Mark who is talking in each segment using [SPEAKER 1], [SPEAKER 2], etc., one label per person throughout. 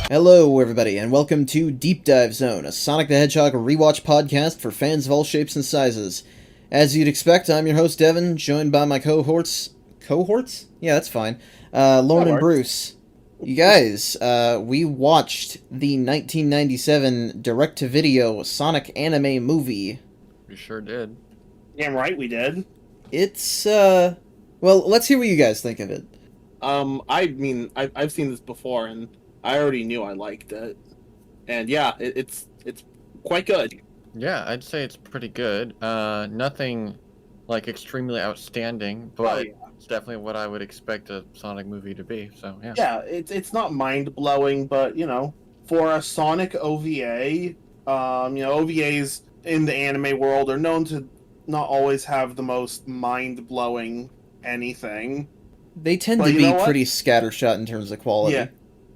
[SPEAKER 1] Hello, everybody, and welcome to Deep Dive Zone, a Sonic the Hedgehog rewatch podcast for fans of all shapes and sizes. As you'd expect, I'm your host, Devin, joined by my cohorts. Cohorts? Yeah, that's fine. Lauren and Bruce. You guys, we watched the 1997 direct-to-video Sonic anime movie.
[SPEAKER 2] We sure did.
[SPEAKER 3] Damn right we did.
[SPEAKER 1] It's, well, let's hear what you guys think of it.
[SPEAKER 3] I've seen this before, and I already knew I liked it. And yeah, it's quite good.
[SPEAKER 2] Yeah, I'd say it's pretty good. Nothing like extremely outstanding, but it's definitely what I would expect a Sonic movie to be. So yeah.
[SPEAKER 3] Yeah, it's not mind blowing, but for a Sonic OVA, OVAs in the anime world are known to not always have the most mind blowing anything.
[SPEAKER 1] They tend to be pretty scattershot in terms of quality.
[SPEAKER 3] Yeah.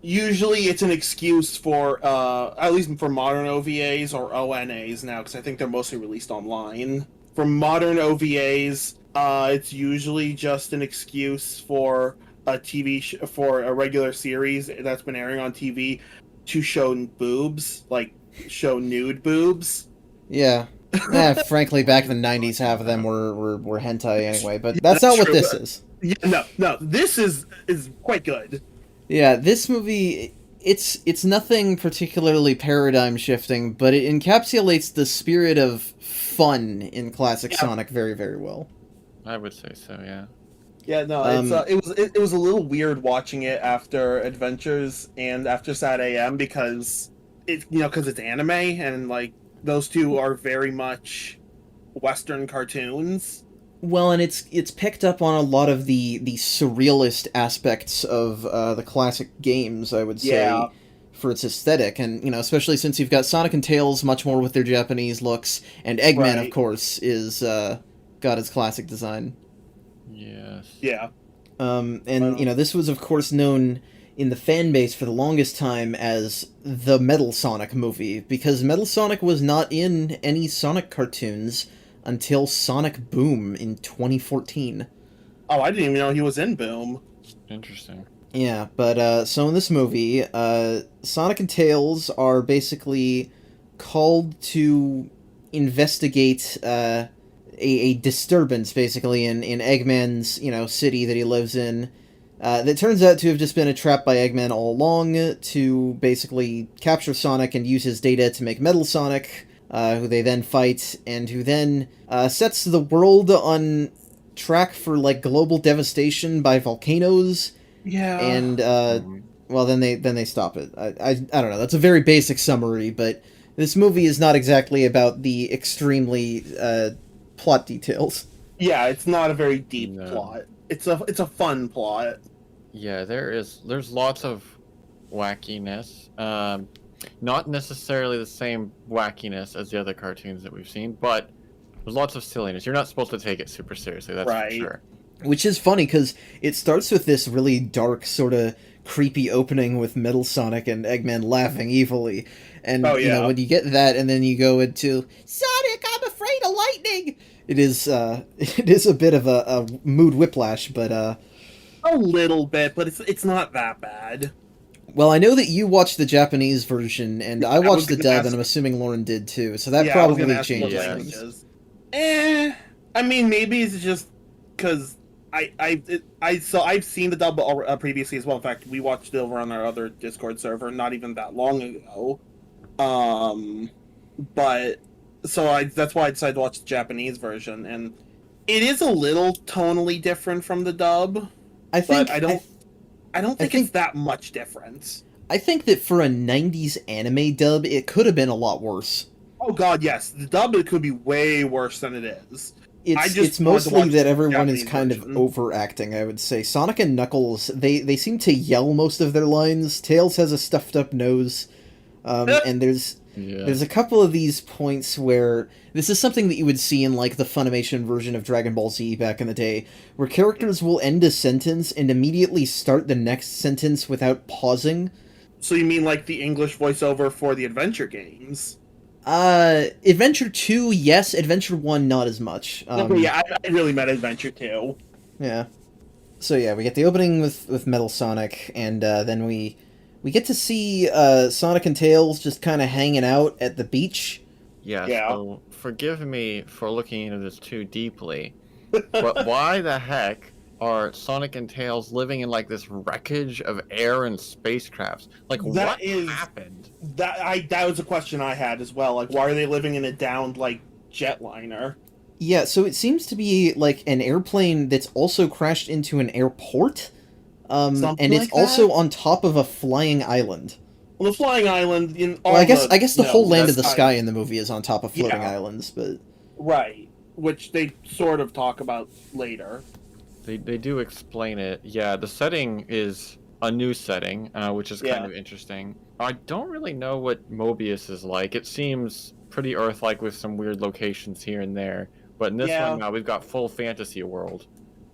[SPEAKER 3] Usually it's an excuse for, at least for modern OVAs or ONAs now, because I think they're mostly released online. For modern OVAs, it's usually just an excuse for a for a regular series that's been airing on TV to show boobs, like show nude boobs.
[SPEAKER 1] Yeah. Frankly, back in the 90s, half of them were hentai anyway, but that's not what this is.
[SPEAKER 3] Yeah, no, this is quite good.
[SPEAKER 1] Yeah, this movie, it's nothing particularly paradigm shifting, but it encapsulates the spirit of fun in classic Sonic very, very well.
[SPEAKER 2] I would say so, yeah.
[SPEAKER 3] Yeah, no, it was a little weird watching it after Adventures and after Sad AM because it's anime and like those two are very much Western cartoons.
[SPEAKER 1] Well, and it's picked up on a lot of the surrealist aspects of the classic games, I would say, for its aesthetic, and especially since you've got Sonic and Tails much more with their Japanese looks, and Eggman, of course, is got its classic design.
[SPEAKER 2] Yes.
[SPEAKER 3] Yeah.
[SPEAKER 1] This was of course known in the fan base for the longest time as the Metal Sonic movie, because Metal Sonic was not in any Sonic cartoons until Sonic Boom in 2014.
[SPEAKER 3] Oh, I didn't even know he was in Boom.
[SPEAKER 2] Interesting.
[SPEAKER 1] Yeah, but so in this movie, Sonic and Tails are basically called to investigate a disturbance, basically, in Eggman's, city that he lives in, that turns out to have just been a trap by Eggman all along to basically capture Sonic and use his data to make Metal Sonic, who they then fight, and who then sets the world on track for, like, global devastation by volcanoes.
[SPEAKER 3] Yeah.
[SPEAKER 1] And, well, then they stop it. I don't know, that's a very basic summary, but this movie is not exactly about the extremely, plot details.
[SPEAKER 3] Yeah, it's not a very deep plot. It's a fun plot.
[SPEAKER 2] Yeah, there's lots of wackiness. Not necessarily the same wackiness as the other cartoons that we've seen, but there's lots of silliness. You're not supposed to take it super seriously, that's for sure.
[SPEAKER 1] Which is funny, because it starts with this really dark, sort of creepy opening with Metal Sonic and Eggman laughing evilly. And, when you get that, and then you go into, Sonic, I'm afraid of lightning! It is a bit of a mood whiplash, but,
[SPEAKER 3] a little bit, but it's not that bad.
[SPEAKER 1] Well, I know that you watched the Japanese version, and I watched the dub, and I'm assuming Lauren did too, so that probably changes things.
[SPEAKER 3] I mean, maybe it's just because I've seen the dub previously as well. In fact, we watched it over on our other Discord server not even that long ago. But so that's why I decided to watch the Japanese version, and it is a little tonally different from the dub. I don't think it's that much difference.
[SPEAKER 1] I think that for a 90s anime dub, it could have been a lot worse.
[SPEAKER 3] Oh god, yes. The dub could be way worse than it is.
[SPEAKER 1] It's mostly that everyone is kind of overacting, I would say. Sonic and Knuckles, they seem to yell most of their lines. Tails has a stuffed up nose. And there's a couple of these points where this is something that you would see in, like, the Funimation version of Dragon Ball Z back in the day, where characters will end a sentence and immediately start the next sentence without pausing.
[SPEAKER 3] So you mean like the English voiceover for the adventure games?
[SPEAKER 1] Adventure 2, yes. Adventure 1, not as much.
[SPEAKER 3] I really meant Adventure 2.
[SPEAKER 1] Yeah. So yeah, we get the opening with Metal Sonic, and then we We get to see Sonic and Tails just kind of hanging out at the beach.
[SPEAKER 2] Yeah,
[SPEAKER 3] Yeah.
[SPEAKER 2] so forgive me for looking into this too deeply, but why the heck are Sonic and Tails living in like this wreckage of air and spacecrafts? Like, what happened?
[SPEAKER 3] That was a question I had as well. Like, why are they living in a downed like jetliner?
[SPEAKER 1] Yeah, so it seems to be like an airplane that's also crashed into an airport.
[SPEAKER 3] Something
[SPEAKER 1] And it's
[SPEAKER 3] like
[SPEAKER 1] also
[SPEAKER 3] that?
[SPEAKER 1] on top of a flying island.
[SPEAKER 3] Well, the flying island
[SPEAKER 1] Well, I guess the whole land of the
[SPEAKER 3] sky.
[SPEAKER 1] sky in the movie is on top of floating
[SPEAKER 3] Yeah.
[SPEAKER 1] islands, but
[SPEAKER 3] Right, which they sort of talk about later.
[SPEAKER 2] They do explain it. Yeah, the setting is a new setting, which is kind of interesting. I don't really know what Mobius is like. It seems pretty Earth-like with some weird locations here and there. But in this one now, we've got full fantasy world.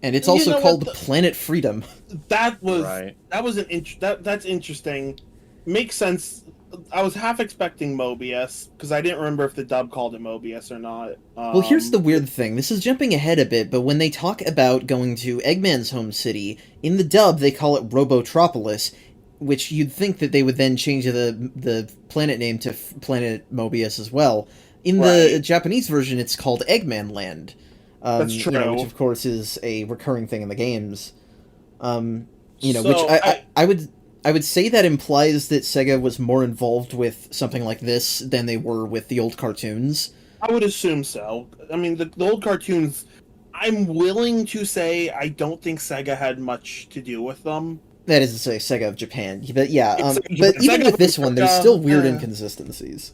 [SPEAKER 1] and it's
[SPEAKER 3] You
[SPEAKER 1] also
[SPEAKER 3] know
[SPEAKER 1] called
[SPEAKER 3] what,
[SPEAKER 1] Planet Freedom.
[SPEAKER 3] That was
[SPEAKER 2] Right.
[SPEAKER 3] that was that's interesting. Makes sense. I was half expecting Mobius because I didn't remember if the dub called it Mobius or not.
[SPEAKER 1] Well, here's the weird thing. This is jumping ahead a bit, but when they talk about going to Eggman's home city, in the dub they call it Robotropolis, which you'd think that they would then change the planet name to Planet Mobius as well. In the
[SPEAKER 3] Right.
[SPEAKER 1] Japanese version, it's called Eggman Land.
[SPEAKER 3] That's
[SPEAKER 1] You know,
[SPEAKER 3] true.
[SPEAKER 1] which of course is a recurring thing in the games. You know,
[SPEAKER 3] So,
[SPEAKER 1] which I would say that implies that Sega was more involved with something like this than they were with the old cartoons.
[SPEAKER 3] I would assume so. I mean, the old cartoons. I'm willing to say I don't think Sega had much to do with them.
[SPEAKER 1] That is to say, Sega of Japan. But yeah,
[SPEAKER 3] It's-
[SPEAKER 1] but even
[SPEAKER 3] Sega
[SPEAKER 1] with
[SPEAKER 3] of
[SPEAKER 1] this one, there's
[SPEAKER 3] America,
[SPEAKER 1] still weird
[SPEAKER 3] uh,
[SPEAKER 1] inconsistencies.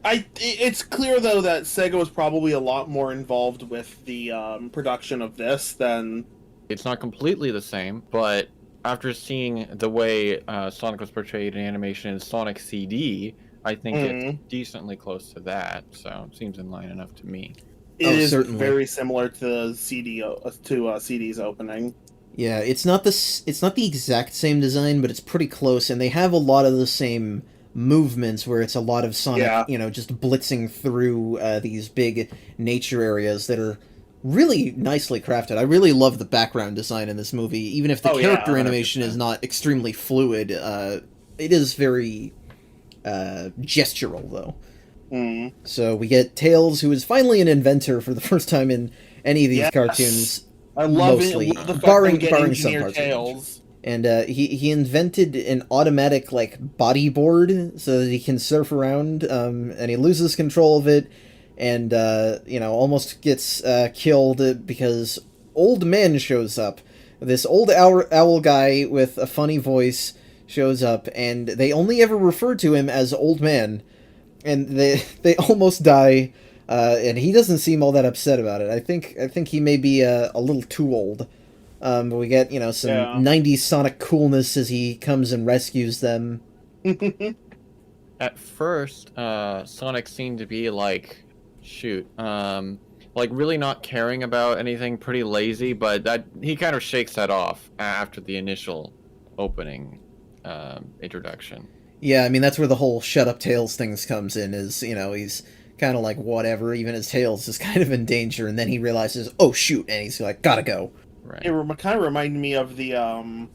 [SPEAKER 3] It's clear though that Sega was probably a lot more involved with the production of this than.
[SPEAKER 2] It's not completely the same, but after seeing the way Sonic was portrayed in animation in Sonic CD, I think it's decently close to that. So it seems in line enough to me.
[SPEAKER 3] It is
[SPEAKER 1] certainly.
[SPEAKER 3] very similar to CD's opening.
[SPEAKER 1] Yeah, it's not the exact same design, but it's pretty close, and they have a lot of the same movements where it's a lot of Sonic, you know, just blitzing through these big nature areas that are really nicely crafted. I really love the background design in this movie, even if the character animation is not extremely fluid. It is very gestural, though. So we get Tails, who is finally an inventor for the first time in any of these cartoons.
[SPEAKER 3] I love
[SPEAKER 1] mostly,
[SPEAKER 3] it. The fact
[SPEAKER 1] barring
[SPEAKER 3] that we get
[SPEAKER 1] barring some
[SPEAKER 3] engineered
[SPEAKER 1] parts.
[SPEAKER 3] Tails.
[SPEAKER 1] And he invented an automatic like bodyboard so that he can surf around, and he loses control of it, and you know, almost gets killed because Old Man shows up. This old owl guy with a funny voice shows up, and they only ever refer to him as Old Man, and they almost die. And he doesn't seem all that upset about it. I think he may be a little too old. But we get, you know, some 90s Sonic coolness as he comes and rescues them.
[SPEAKER 2] At first, Sonic seemed to be like, like really not caring about anything, pretty lazy, but that he kind of shakes that off after the initial opening introduction.
[SPEAKER 1] Yeah, I mean, that's where the whole shut up Tails things comes in, is, you know, he's kind of like, whatever, even his Tails is kind of in danger, and then he realizes, oh shoot, and he's like, gotta go.
[SPEAKER 2] Right.
[SPEAKER 3] It kind of reminded me of the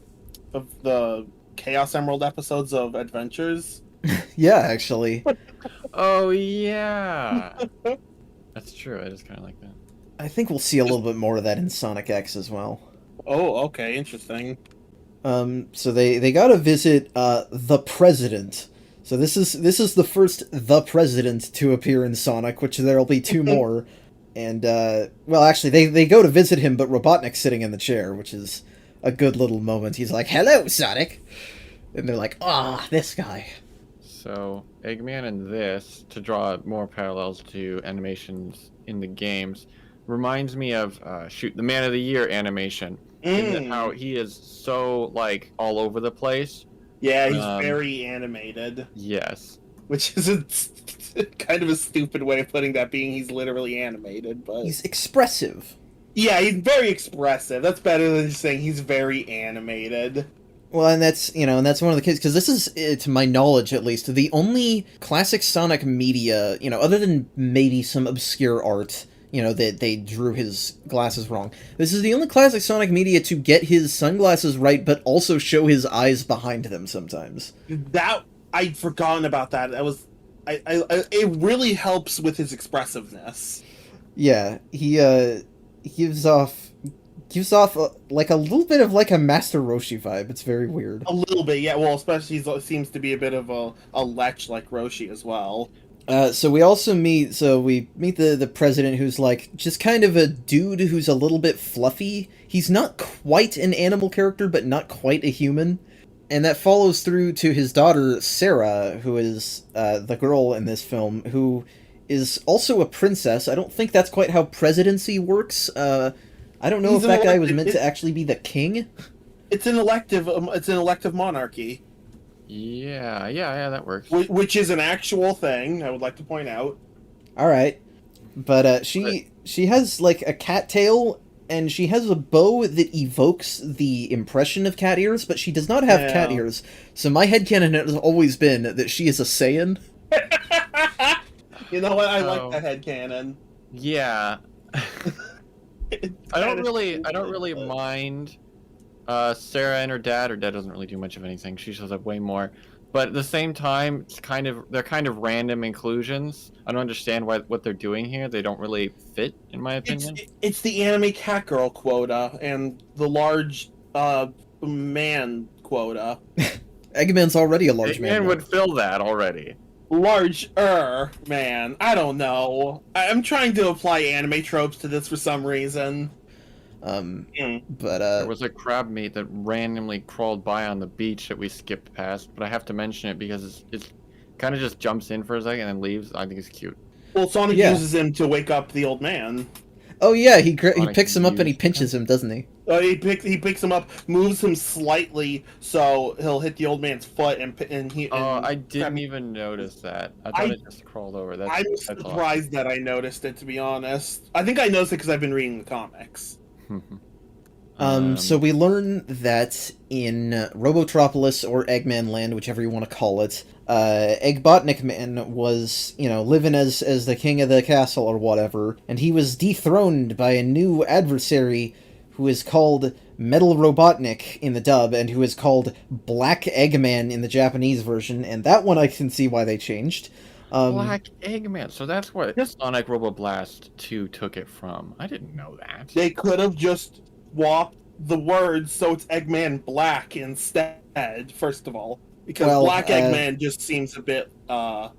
[SPEAKER 3] Chaos Emerald episodes of Adventures.
[SPEAKER 1] Yeah, actually.
[SPEAKER 2] Oh yeah, that's true. It is kind of like that.
[SPEAKER 1] I think we'll see a little bit more of that in Sonic X as well.
[SPEAKER 3] Oh, okay, interesting.
[SPEAKER 1] So they gotta visit the President. So this is the first the President to appear in Sonic, which there'll be two more. And well, actually, they go to visit him, but Robotnik's sitting in the chair, which is a good little moment. He's like, "Hello, Sonic," and they're like, "Ah, this guy."
[SPEAKER 2] So Eggman and this, to draw more parallels to animations in the games, reminds me of the Man of the Year animation. In that how he is so like all over the place.
[SPEAKER 3] Yeah, he's very animated.
[SPEAKER 2] Yes.
[SPEAKER 3] Which is kind of a stupid way of putting that, being he's literally animated, but
[SPEAKER 1] He's expressive.
[SPEAKER 3] yeah, he's very expressive. That's better than just saying he's very animated.
[SPEAKER 1] Well, and that's one of the kids, because this is, to my knowledge at least, the only classic Sonic media, other than maybe some obscure art, that they drew his glasses wrong. This is the only classic Sonic media to get his sunglasses right, but also show his eyes behind them sometimes.
[SPEAKER 3] That I'd forgotten about that. That was, it really helps with his expressiveness.
[SPEAKER 1] Yeah, he gives off like a little bit of like a Master Roshi vibe. It's very weird.
[SPEAKER 3] A little bit, yeah. Well, especially he seems to be a bit of a lech like Roshi as well.
[SPEAKER 1] So we meet the president, who's like just kind of a dude who's a little bit fluffy. He's not quite an animal character, but not quite a human. And that follows through to his daughter, Sarah, who is the girl in this film, who is also a princess. I don't think that's quite how presidency works. I don't know if that guy was meant to actually be the king.
[SPEAKER 3] It's an elective monarchy.
[SPEAKER 2] Yeah, that works.
[SPEAKER 3] Which is an actual thing, I would like to point out.
[SPEAKER 1] All right, but she has like a cat tail, and she has a bow that evokes the impression of cat ears, but she does not have cat ears. So my headcanon has always been that she is a Saiyan.
[SPEAKER 3] You know what? I like that headcanon.
[SPEAKER 2] Yeah. I don't really mind Sarah and her dad. Her dad doesn't really do much of anything. She shows up way more. But at the same time, they're kind of random inclusions. I don't understand what they're doing here. They don't really fit, in my opinion.
[SPEAKER 3] It's the anime cat girl quota and the large man quota.
[SPEAKER 1] Eggman's already a large man.
[SPEAKER 2] Eggman would fill that already.
[SPEAKER 3] Larger man. I don't know. I'm trying to apply anime tropes to this for some reason.
[SPEAKER 1] But
[SPEAKER 2] there was a crab meat that randomly crawled by on the beach that we skipped past, but I have to mention it because it's kind of just jumps in for a second and leaves. I think it's cute.
[SPEAKER 3] Well, Sonic uses him to wake up the old man.
[SPEAKER 1] Oh yeah, he picks him up and he pinches him, doesn't he?
[SPEAKER 3] He picks him up, moves him slightly so he'll hit the old man's foot, and he.
[SPEAKER 2] I didn't even notice that. I thought it just crawled over.
[SPEAKER 3] I'm surprised that I noticed it, to be honest. I think I noticed it because I've been reading the comics.
[SPEAKER 1] So we learn that in Robotropolis, or Eggman Land, whichever you want to call it, Eggbotnik Man was, living as the king of the castle or whatever, and he was dethroned by a new adversary who is called Metal Robotnik in the dub, and who is called Black Eggman in the Japanese version, and that one I can see why they changed.
[SPEAKER 2] Black Eggman, so that's what Sonic Roboblast 2 took it from. I didn't know that.
[SPEAKER 3] They could have just swapped the words so it's Eggman Black instead, first of all. Because Black Eggman just seems a bit,
[SPEAKER 2] Or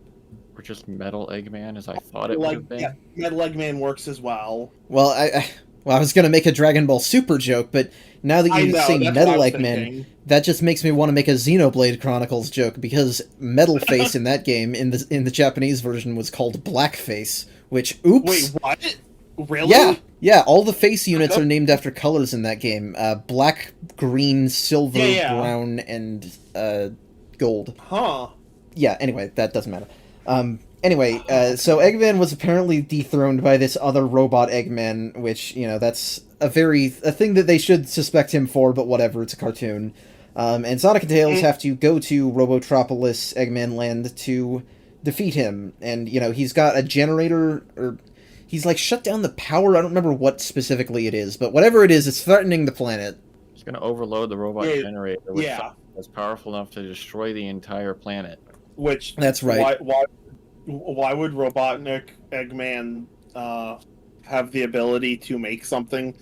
[SPEAKER 2] just Metal Eggman, as I thought it would have been.
[SPEAKER 3] Yeah, Metal Eggman works as well.
[SPEAKER 1] Well, I was going to make a Dragon Ball Super joke, but now that you say Metal Eggman, that just makes me want to make a Xenoblade Chronicles joke, because Metal Face in that game, in the Japanese version, was called Blackface, which, oops.
[SPEAKER 3] Wait, what? Really?
[SPEAKER 1] Yeah, all the face units are named after colors in that game. Black, green, silver, brown, and gold.
[SPEAKER 3] Huh.
[SPEAKER 1] Yeah, anyway, that doesn't matter. So Eggman was apparently dethroned by this other robot Eggman, which, that's a thing that they should suspect him for, but whatever, it's a cartoon. And Sonic and Tails have to go to Robotropolis, Eggman Land, to defeat him. And, he's got a generator, or he's like shut down the power. I don't remember what specifically it is, but whatever it is, it's threatening the planet.
[SPEAKER 2] He's going to overload the robot generator with something that's powerful enough to destroy the entire planet.
[SPEAKER 3] Which,
[SPEAKER 1] that's right.
[SPEAKER 3] Why would Robotnik Eggman have the ability to make something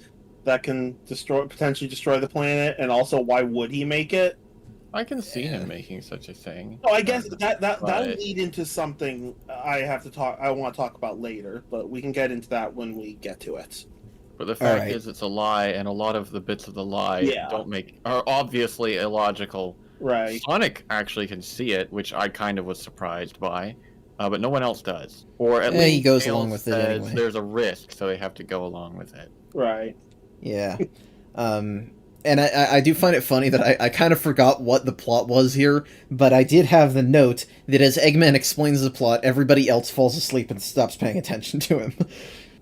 [SPEAKER 3] that can potentially destroy the planet? And also, why would he make it?
[SPEAKER 2] I can see him making such a thing.
[SPEAKER 3] Oh, I guess that'll lead into something I want to talk about later, but we can get into that when we get to it.
[SPEAKER 2] But the fact is, it's a lie, and a lot of the bits of the lie are obviously illogical.
[SPEAKER 3] Right.
[SPEAKER 2] Sonic actually can see it, which I kind of was surprised by, but no one else does. Or at least
[SPEAKER 1] he goes along with it anyway.
[SPEAKER 2] There's a risk, so they have to go along with it.
[SPEAKER 3] Right.
[SPEAKER 1] Yeah. And I do find it funny that I kind of forgot what the plot was here, but I did have the note that as Eggman explains the plot, everybody else falls asleep and stops paying attention to him.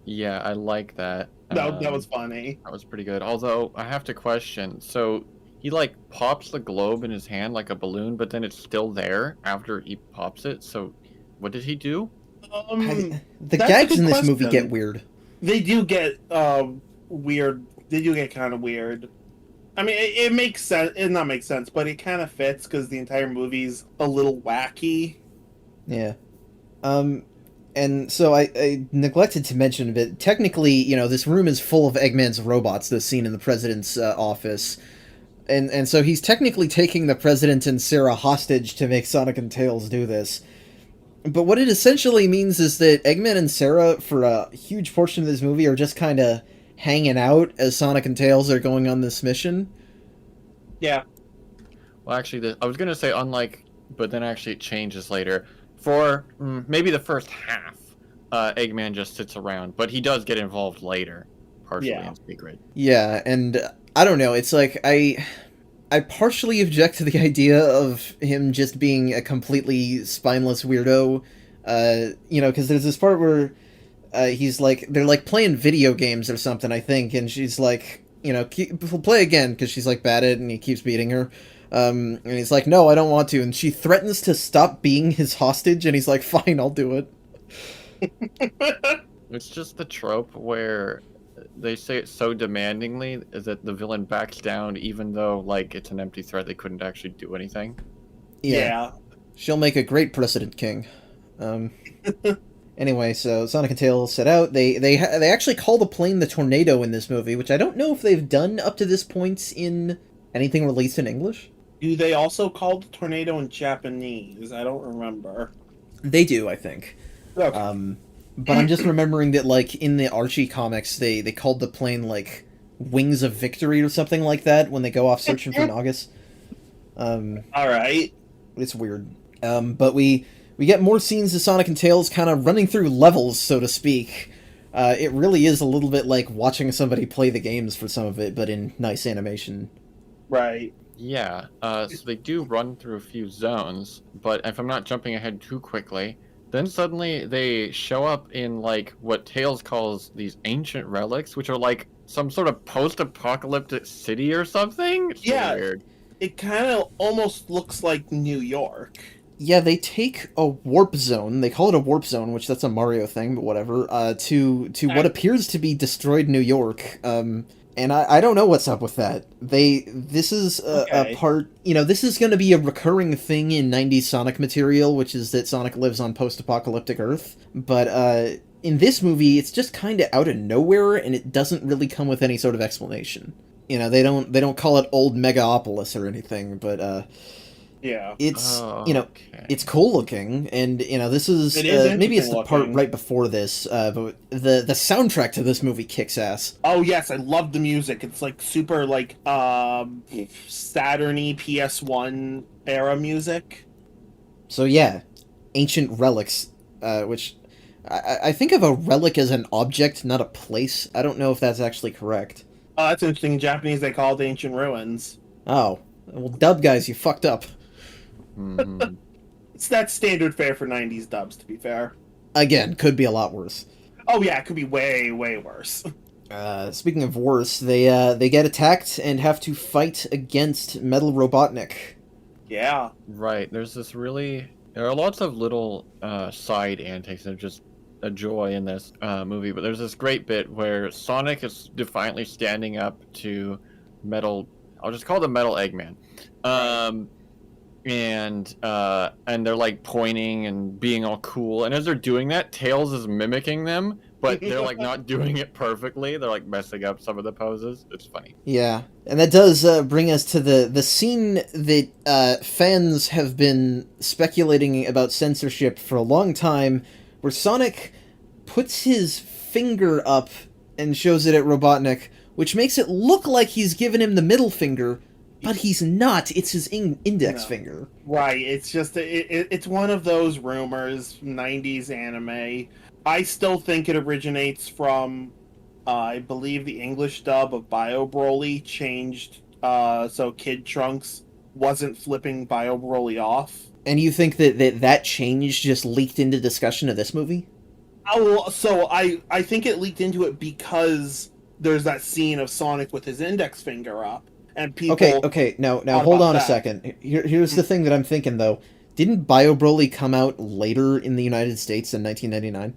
[SPEAKER 2] Yeah, I like that.
[SPEAKER 3] That was funny.
[SPEAKER 2] That was pretty good. Although, I have to question, so he, pops the globe in his hand like a balloon, but then it's still there after he pops it, so what did he do?
[SPEAKER 1] The gags in this movie get weird.
[SPEAKER 3] They do get weird. They do get kind of weird. I mean, it makes sense. It not make sense, but it kind of fits because the entire movie's a little wacky.
[SPEAKER 1] Yeah. And so I neglected to mention a bit. Technically, this room is full of Eggman's robots. This scene in the president's office, and so he's technically taking the president and Sarah hostage to make Sonic and Tails do this. But what it essentially means is that Eggman and Sarah, for a huge portion of this movie, are just kind of hanging out as Sonic and Tails are going on this mission.
[SPEAKER 3] Yeah.
[SPEAKER 2] Well, actually, I was gonna say unlike, but then actually it changes later. For maybe the first half, Eggman just sits around, but he does get involved later, partially in Secret.
[SPEAKER 1] Yeah, and I don't know. It's like I partially object to the idea of him just being a completely spineless weirdo. Because there's this part where he's like, they're like playing video games or something, I think, and she's like, play again, because she's like bad at it, and he keeps beating her. And he's like, no, I don't want to, and she threatens to stop being his hostage, and he's like, fine, I'll do it.
[SPEAKER 2] It's just the trope where they say it so demandingly is that the villain backs down, even though like it's an empty threat. They couldn't actually do anything.
[SPEAKER 3] Yeah.
[SPEAKER 1] She'll make a great President King. Anyway, so Sonic and Tails set out. They actually call the plane the Tornado in this movie, which I don't know if they've done up to this point in anything released in English.
[SPEAKER 3] Do they also call the tornado in Japanese? I don't remember.
[SPEAKER 1] They do, I think.
[SPEAKER 3] Okay.
[SPEAKER 1] But I'm just remembering that, like, in the Archie comics, they called the plane, like, Wings of Victory or something like that when they go off searching for Nagas.
[SPEAKER 3] Alright.
[SPEAKER 1] It's weird. But we get more scenes of Sonic and Tails kind of running through levels, so to speak. It really is a little bit like watching somebody play the games for some of it, but in nice animation.
[SPEAKER 3] Right.
[SPEAKER 2] Yeah. So they do run through a few zones, but if I'm not jumping ahead too quickly, then suddenly they show up in like what Tails calls these ancient relics, which are like some sort of post-apocalyptic city or something. It's
[SPEAKER 3] Yeah.
[SPEAKER 2] weird.
[SPEAKER 3] It kind of almost looks like New York.
[SPEAKER 1] Yeah, they take a warp zone. They call it a warp zone, which that's a Mario thing, but whatever. To what appears to be destroyed New York. And I don't know what's up with that. This is a part, this is going to be a recurring thing in 90s Sonic material, which is that Sonic lives on post-apocalyptic Earth. But in this movie, it's just kind of out of nowhere, and it doesn't really come with any sort of explanation. They don't call it Old Megaopolis or anything, but
[SPEAKER 3] yeah,
[SPEAKER 1] it's it's cool looking, and this is maybe it's the part right before this, but the soundtrack to this movie kicks ass.
[SPEAKER 3] Oh yes, I love the music. It's like super like Saturn-y PS1 era music.
[SPEAKER 1] So yeah, ancient relics, which I think of a relic as an object, not a place. I don't know if that's actually correct.
[SPEAKER 3] Oh, that's interesting. In Japanese, they call it ancient ruins.
[SPEAKER 1] Oh, well, dub guys, you fucked up.
[SPEAKER 2] Mm-hmm.
[SPEAKER 3] It's that standard fare for 90s dubs, to be fair.
[SPEAKER 1] Again, could be a lot worse.
[SPEAKER 3] Oh yeah, it could be way, way worse.
[SPEAKER 1] Speaking of worse, they get attacked and have to fight against Metal Robotnik.
[SPEAKER 3] Yeah.
[SPEAKER 2] Right. There are lots of little side antics that are just a joy in this movie, but there's this great bit where Sonic is defiantly standing up to Metal. I'll just call them Metal Eggman. And they're like pointing and being all cool, and as they're doing that, Tails is mimicking them, but they're like not doing it perfectly. They're like messing up some of the poses. It's funny.
[SPEAKER 1] Yeah, and that does bring us to the scene that fans have been speculating about censorship for a long time, where Sonic puts his finger up and shows it at Robotnik, which makes it look like he's given him the middle finger, but he's not. It's his index finger.
[SPEAKER 3] Right. It's just it's one of those rumors, 90s anime. I still think it originates from, I believe the English dub of Bio Broly changed so Kid Trunks wasn't flipping Bio Broly off.
[SPEAKER 1] And you think that change just leaked into discussion of this movie?
[SPEAKER 3] Oh, so I think it leaked into it because there's that scene of Sonic with his index finger up, and people.
[SPEAKER 1] Okay. Now hold on a second. Here's the thing that I'm thinking though. Didn't Bio Broly come out later in the United States in 1999?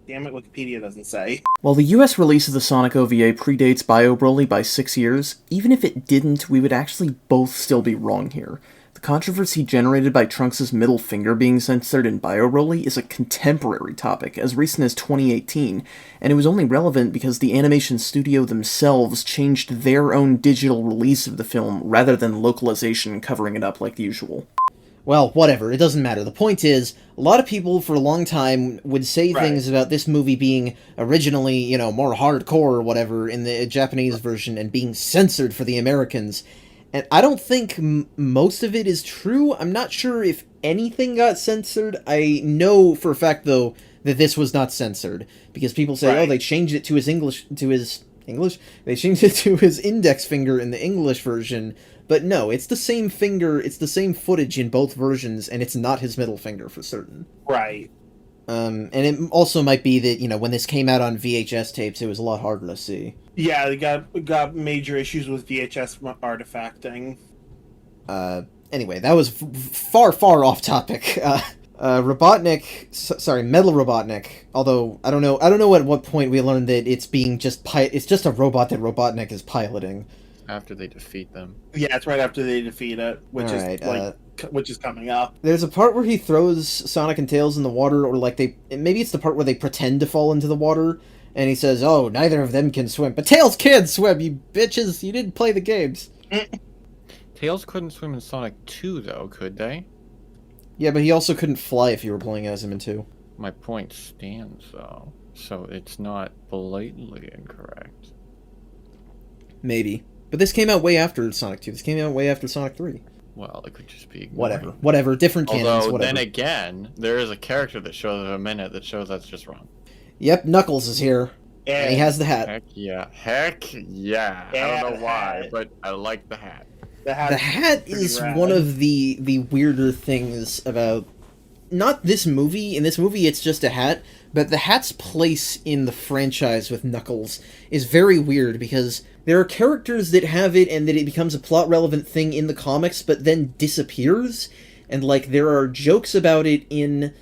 [SPEAKER 3] Damn it, Wikipedia doesn't say.
[SPEAKER 4] While the US release of the Sonic OVA predates Bio Broly by 6 years, even if it didn't, we would actually both still be wrong here. The controversy generated by Trunks' middle finger being censored in Bio Broly is a contemporary topic, as recent as 2018, and it was only relevant because the animation studio themselves changed their own digital release of the film rather than localization covering it up like usual.
[SPEAKER 1] Well, whatever, it doesn't matter. The point is, a lot of people for a long time would say
[SPEAKER 3] Right.
[SPEAKER 1] things about this movie being originally, you know, more hardcore or whatever in the Japanese version and being censored for the Americans. And I don't think most of it is true. I'm not sure if anything got censored. I know for a fact, though, that this was not censored. Because people say,
[SPEAKER 3] Right.
[SPEAKER 1] oh, they changed it to his English? They changed it to his index finger in the English version. But no, it's the same finger, it's the same footage in both versions, and it's not his middle finger for certain.
[SPEAKER 3] Right.
[SPEAKER 1] And it also might be that, you know, when this came out on VHS tapes, it was a lot harder to see.
[SPEAKER 3] Yeah, they got major issues with VHS artifacting.
[SPEAKER 1] Anyway, that was far off topic. Robotnik, sorry, Metal Robotnik. Although I don't know at what point we learned that it's being it's just a robot that Robotnik is piloting.
[SPEAKER 2] After they defeat them.
[SPEAKER 3] Yeah, it's right after they defeat it, which
[SPEAKER 1] Alright,
[SPEAKER 3] is which is coming up.
[SPEAKER 1] There's a part where he throws Sonic and Tails in the water, or like maybe it's the part where they pretend to fall into the water, and he says, "Oh, neither of them can swim, but Tails can swim. You bitches! You didn't play the games."
[SPEAKER 2] Tails couldn't swim in Sonic 2, though, could they?
[SPEAKER 1] Yeah, but he also couldn't fly if you were playing as him in 2.
[SPEAKER 2] My point stands, though. So it's not blatantly incorrect.
[SPEAKER 1] Maybe. But this came out way after Sonic 2. This came out way after Sonic 3.
[SPEAKER 2] Well, it could just be ignoring.
[SPEAKER 1] Whatever. Different canons,
[SPEAKER 2] Although,
[SPEAKER 1] whatever.
[SPEAKER 2] then again, there is a character that shows in a minute that shows that's just wrong.
[SPEAKER 1] Yep, Knuckles is here. And he has the hat.
[SPEAKER 2] Heck yeah. Heck yeah. I
[SPEAKER 3] Yeah,
[SPEAKER 2] don't know
[SPEAKER 3] the
[SPEAKER 2] why,
[SPEAKER 3] hat.
[SPEAKER 2] but I like the hat.
[SPEAKER 1] The hat
[SPEAKER 3] pretty
[SPEAKER 1] is
[SPEAKER 3] rad.
[SPEAKER 1] one of the weirder things about not this movie. In this movie, it's just a hat, but the hat's place in the franchise with Knuckles is very weird because there are characters that have it and that it becomes a plot relevant thing in the comics, but then disappears. And like there are jokes about it in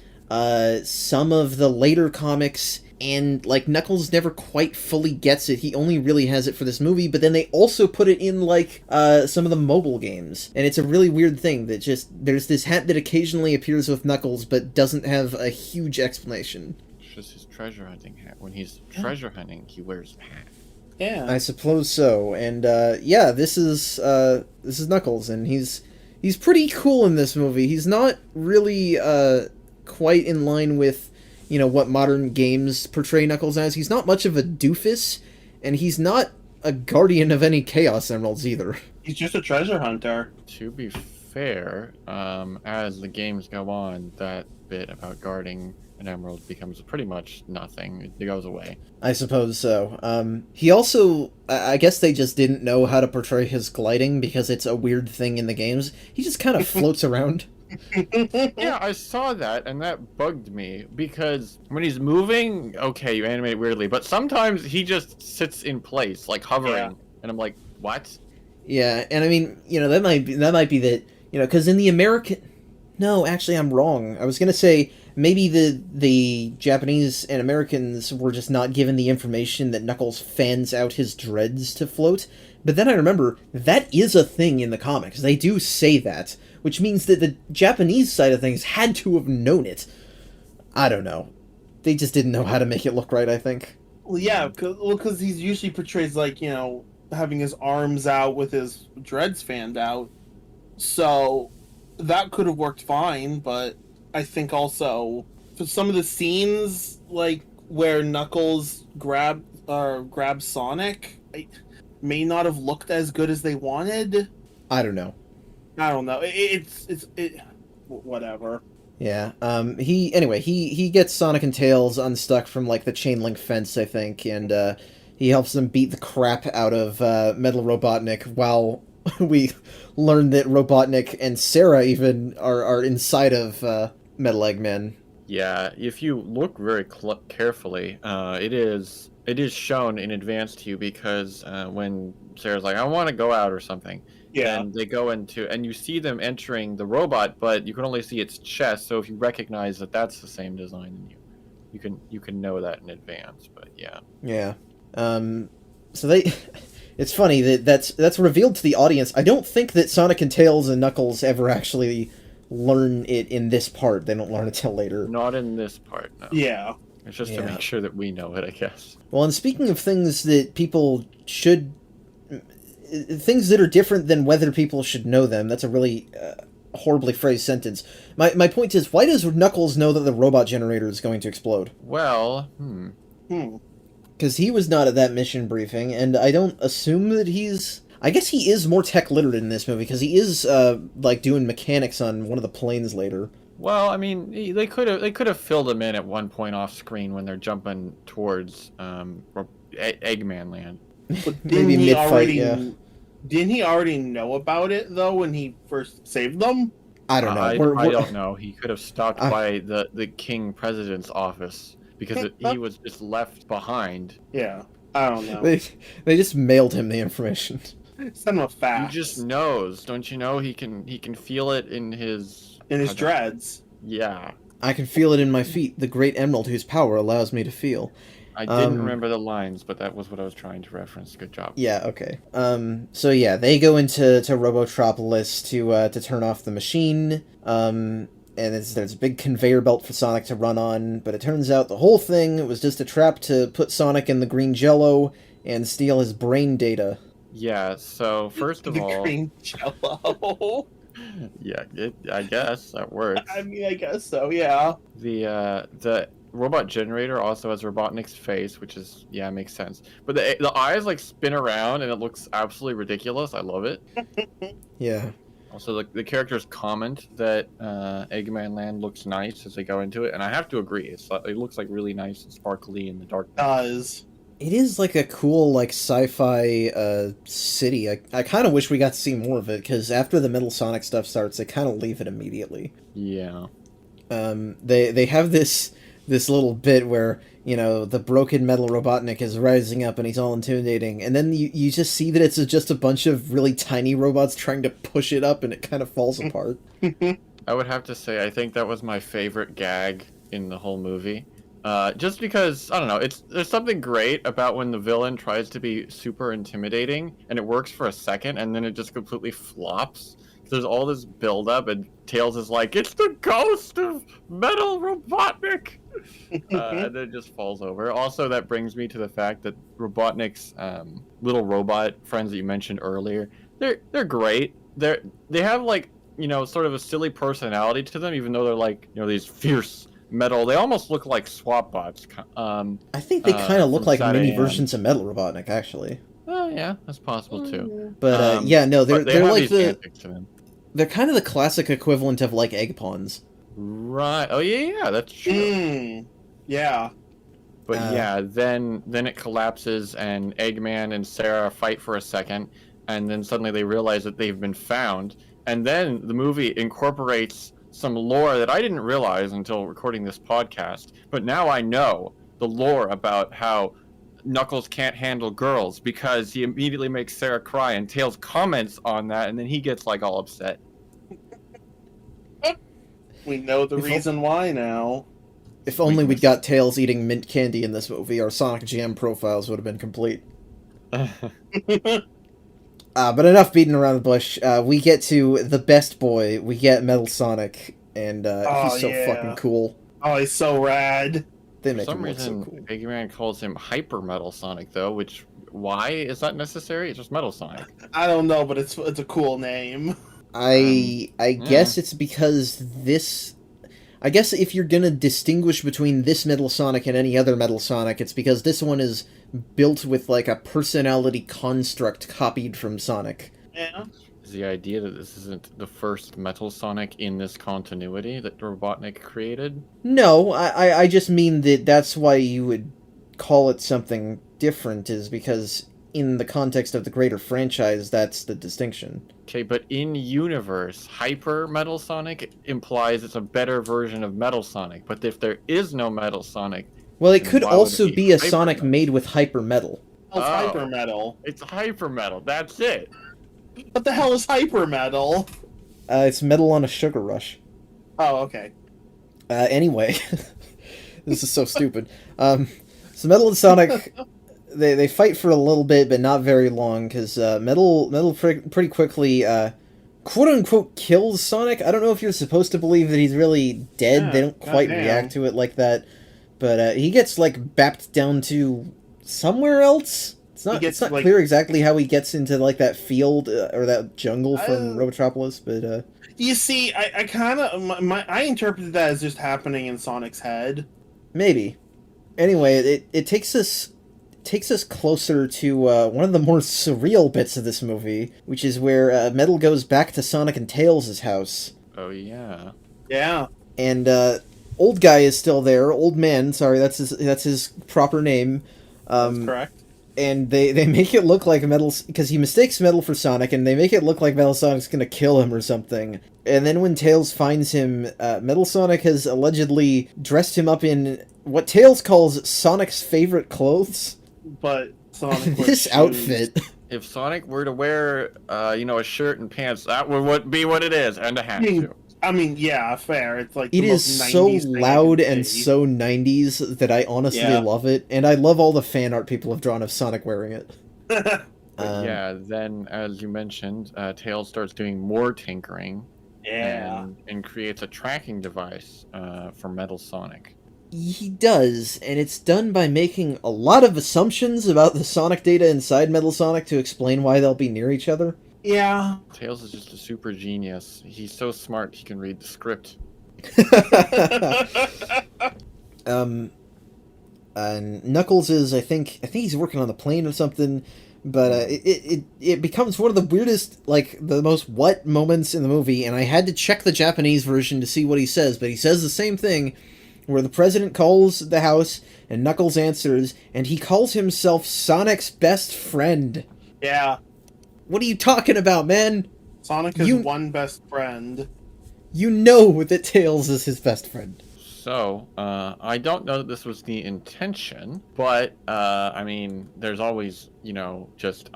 [SPEAKER 1] some of the later comics. And, like, Knuckles never quite fully gets it. He only really has it for this movie, but then they also put it in, like, some of the mobile games. And it's a really weird thing that just, there's this hat that occasionally appears with Knuckles, but doesn't have a huge explanation.
[SPEAKER 2] It's just his treasure hunting hat. When he's treasure hunting, he wears the hat.
[SPEAKER 3] Yeah.
[SPEAKER 1] I suppose so. And, yeah, this is Knuckles, and he's pretty cool in this movie. He's not really, quite in line with, you know, what modern games portray Knuckles as. He's not much of a doofus, and he's not a guardian of any Chaos Emeralds either.
[SPEAKER 3] He's just a treasure hunter.
[SPEAKER 2] To be fair, as the games go on, that bit about guarding an emerald becomes pretty much nothing. It goes away.
[SPEAKER 1] I suppose so. He also, I guess they just didn't know how to portray his gliding because it's a weird thing in the games. He just kind of floats around.
[SPEAKER 2] Yeah, I saw that, and that bugged me, because when he's moving, okay, you animate it weirdly, but sometimes he just sits in place, like hovering,
[SPEAKER 3] Yeah.
[SPEAKER 2] and I'm like, what?
[SPEAKER 1] Yeah, and I mean, you know, that might be that, you know, because in the American... No, actually, I'm wrong. I was going to say, maybe the Japanese and Americans were just not given the information that Knuckles fans out his dreads to float, but then I remember, that is a thing in the comics. They do say that, which means that the Japanese side of things had to have known it. I don't know. They just didn't know how to make it look right, I think.
[SPEAKER 3] Well, yeah, because he's usually portrays like, you know, having his arms out with his dreads fanned out. So that could have worked fine, but I think also for some of the scenes, like where Knuckles grabs Sonic, it may not have looked as good as they wanted.
[SPEAKER 1] I don't know.
[SPEAKER 3] I don't know. It's whatever.
[SPEAKER 1] Yeah. He gets Sonic and Tails unstuck from like the chain link fence, I think, and he helps them beat the crap out of Metal Robotnik while we learn that Robotnik and Sarah even are inside of Metal Eggman.
[SPEAKER 2] Yeah, if you look very carefully, it is shown in advance to you, because when Sarah's like, I want to go out or something,
[SPEAKER 3] Yeah.
[SPEAKER 2] and they go into, and you see them entering the robot, but you can only see its chest, so if you recognize that that's the same design, then you you can know that in advance. But yeah.
[SPEAKER 1] Yeah. So they... It's funny that that's revealed to the audience. I don't think that Sonic and Tails and Knuckles ever actually learn it in this part. They don't learn it till later.
[SPEAKER 2] Not in this part, no.
[SPEAKER 3] Yeah.
[SPEAKER 2] It's just to
[SPEAKER 1] Yeah.
[SPEAKER 2] make sure that we know it, I guess.
[SPEAKER 1] Well, and speaking of things that people should... Things that are different than whether people should know them, that's a really horribly phrased sentence. My point is, why does Knuckles know that the robot generator is going to explode?
[SPEAKER 2] Well,
[SPEAKER 1] Because he was not at that mission briefing, and I don't assume that he's... I guess he is more tech literate in this movie, because he is, like, doing mechanics on one of the planes later.
[SPEAKER 2] Well, I mean, they could have filled him in at one point off screen when they're jumping towards Eggman Land.
[SPEAKER 3] But
[SPEAKER 1] Maybe mid-fight, yeah.
[SPEAKER 3] Didn't he already know about it, though, when he first saved them?
[SPEAKER 1] I don't know.
[SPEAKER 2] I don't know. He could have stopped by the King President's office because he was just left behind.
[SPEAKER 3] Yeah, I don't know.
[SPEAKER 1] They just mailed him the information.
[SPEAKER 3] Send him a fax.
[SPEAKER 2] He just knows, don't you know? He can feel it in his
[SPEAKER 3] dreads.
[SPEAKER 2] Yeah.
[SPEAKER 1] I can feel it in my feet, the great emerald whose power allows me to feel.
[SPEAKER 2] I didn't remember the lines, but that was what I was trying to reference. Good job.
[SPEAKER 1] Yeah, okay. So yeah, they go into Robotropolis to turn off the machine. And there's a big conveyor belt for Sonic to run on, but it turns out the whole thing was just a trap to put Sonic in the green jello and steal his brain data.
[SPEAKER 2] Yeah, so first of
[SPEAKER 3] the
[SPEAKER 2] all...
[SPEAKER 3] green jello.
[SPEAKER 2] Yeah, I guess that works.
[SPEAKER 3] I mean, I guess so, yeah.
[SPEAKER 2] The robot generator also has Robotnik's face, which is, yeah, makes sense. But the eyes, like, spin around, and it looks absolutely ridiculous. I love it.
[SPEAKER 1] Yeah.
[SPEAKER 2] Also, the characters comment that Eggman Land looks nice as they go into it, and I have to agree. It looks, like, really nice and sparkly in the dark.
[SPEAKER 3] Does.
[SPEAKER 1] It is like a cool, like, sci-fi city. I kind of wish we got to see more of it, because after the Metal Sonic stuff starts, they kind of leave it immediately.
[SPEAKER 2] Yeah.
[SPEAKER 1] They have this little bit where, you know, the broken Metal Robotnik is rising up and he's all intimidating, and then you just see that it's just a bunch of really tiny robots trying to push it up, and it kind of falls apart.
[SPEAKER 2] I would have to say, I think that was my favorite gag in the whole movie. Just because, I don't know, there's something great about when the villain tries to be super intimidating, and it works for a second, and then it just completely flops. There's all this build-up, and Tails is like, it's the ghost of Metal Robotnik! And then it just falls over. Also, that brings me to the fact that Robotnik's little robot friends that you mentioned earlier, they're great. They have, like, you know, sort of a silly personality to them, even though they're, like, you know, these fierce metal. They almost look like swap bots.
[SPEAKER 1] I think they kind of look like mini
[SPEAKER 2] Saturday
[SPEAKER 1] versions of Metal Robotnik, actually.
[SPEAKER 2] Oh yeah, that's possible too.
[SPEAKER 1] But yeah, no, they're like they're kind of the classic equivalent of like egg pawns.
[SPEAKER 2] Right. Oh yeah, that's true.
[SPEAKER 3] Yeah.
[SPEAKER 2] But yeah, then it collapses, and Eggman and Sarah fight for a second, and then suddenly they realize that they've been found, and then the movie incorporates some lore that I didn't realize until recording this podcast, but now I know the lore about how Knuckles can't handle girls because he immediately makes Sarah cry, and Tails comments on that, and then he gets like all upset.
[SPEAKER 3] We know the reason why now.
[SPEAKER 1] If only we'd got Tails eating mint candy in this movie, our Sonic Jam profiles would have been complete. But enough beating around the bush. We get to the best boy. We get Metal Sonic, and he's so fucking cool.
[SPEAKER 3] Oh, he's so rad.
[SPEAKER 1] They make
[SPEAKER 2] For some
[SPEAKER 1] him look
[SPEAKER 2] reason,
[SPEAKER 1] so cool.
[SPEAKER 2] Eggman calls him Hyper Metal Sonic, though, which, why is that necessary? It's just Metal Sonic.
[SPEAKER 3] I don't know, but it's a cool name.
[SPEAKER 1] I guess it's because this... I guess if you're gonna distinguish between this Metal Sonic and any other Metal Sonic, it's because this one is built with, like, a personality construct copied from Sonic.
[SPEAKER 3] Yeah.
[SPEAKER 2] Is the idea that this isn't the first Metal Sonic in this continuity that Robotnik created?
[SPEAKER 1] No, I just mean that that's why you would call it something different, is because in the context of the greater franchise, that's the distinction.
[SPEAKER 2] Okay, but in universe, Hyper Metal Sonic implies it's a better version of Metal Sonic. But if there is no Metal Sonic,
[SPEAKER 1] well, it could
[SPEAKER 2] why would
[SPEAKER 1] also
[SPEAKER 2] it
[SPEAKER 1] be a
[SPEAKER 2] Hyper
[SPEAKER 1] Sonic
[SPEAKER 2] Metal?
[SPEAKER 1] made with hyper metal.
[SPEAKER 3] It's hyper metal.
[SPEAKER 2] It's Hyper Metal. That's it.
[SPEAKER 3] What the hell is hyper metal?
[SPEAKER 1] It's metal on a sugar rush.
[SPEAKER 3] Oh, okay.
[SPEAKER 1] Anyway, This is so stupid. So Metal and Sonic, they fight for a little bit, but not very long, because Metal pretty quickly, quote-unquote, kills Sonic. I don't know if you're supposed to believe that he's really dead.
[SPEAKER 3] Yeah,
[SPEAKER 1] They don't quite
[SPEAKER 3] goddamn.
[SPEAKER 1] react to it like that. But he gets, like, bapped down to somewhere else. It's not clear exactly how he gets into, like, that field, or that jungle from Robotropolis, but,
[SPEAKER 3] You see, I kind of I interpreted that as just happening in Sonic's head.
[SPEAKER 1] maybe. Anyway, it takes us closer to one of the more surreal bits of this movie, which is where Metal goes back to Sonic and Tails' house.
[SPEAKER 2] Oh yeah.
[SPEAKER 3] Yeah.
[SPEAKER 1] And old guy is still there. Old man, sorry, that's his proper name.
[SPEAKER 3] That's correct.
[SPEAKER 1] And they make it look like Metal, because he mistakes Metal for Sonic, and they make it look like Metal Sonic's gonna kill him or something. And then when Tails finds him, Metal Sonic has allegedly dressed him up in what Tails calls Sonic's favorite clothes.
[SPEAKER 3] But Sonic wears
[SPEAKER 1] This
[SPEAKER 3] shoes.
[SPEAKER 1] outfit.
[SPEAKER 2] If Sonic were to wear, a shirt and pants, that would be what it is, and a hat too.
[SPEAKER 3] I mean, yeah, fair. It's like
[SPEAKER 1] It
[SPEAKER 3] the
[SPEAKER 1] is
[SPEAKER 3] most
[SPEAKER 1] so
[SPEAKER 3] 90s thing I
[SPEAKER 1] loud
[SPEAKER 3] can
[SPEAKER 1] and
[SPEAKER 3] see.
[SPEAKER 1] so 90s that I honestly
[SPEAKER 3] Yeah.
[SPEAKER 1] love it, and I love all the fan art people have drawn of Sonic wearing it.
[SPEAKER 2] But
[SPEAKER 1] Um,
[SPEAKER 2] yeah, then as you mentioned, Tails starts doing more tinkering
[SPEAKER 3] Yeah.
[SPEAKER 2] and creates a tracking device for Metal Sonic.
[SPEAKER 1] He does, and it's done by making a lot of assumptions about the Sonic data inside Metal Sonic to explain why they'll be near each other.
[SPEAKER 3] Yeah.
[SPEAKER 2] Tails is just a super genius. He's so smart he can read the script.
[SPEAKER 1] And Knuckles is, I think he's working on the plane or something, but it becomes one of the weirdest, like, the most what moments in the movie, and I had to check the Japanese version to see what he says, but he says the same thing, where the president calls the house, and Knuckles answers, and he calls himself Sonic's best friend.
[SPEAKER 3] Yeah.
[SPEAKER 1] What are you talking about, man?
[SPEAKER 3] Sonic has
[SPEAKER 1] You-
[SPEAKER 3] one best friend.
[SPEAKER 1] You know that Tails is his best friend.
[SPEAKER 2] So, I don't know that this was the intention, but, I mean, there's always, just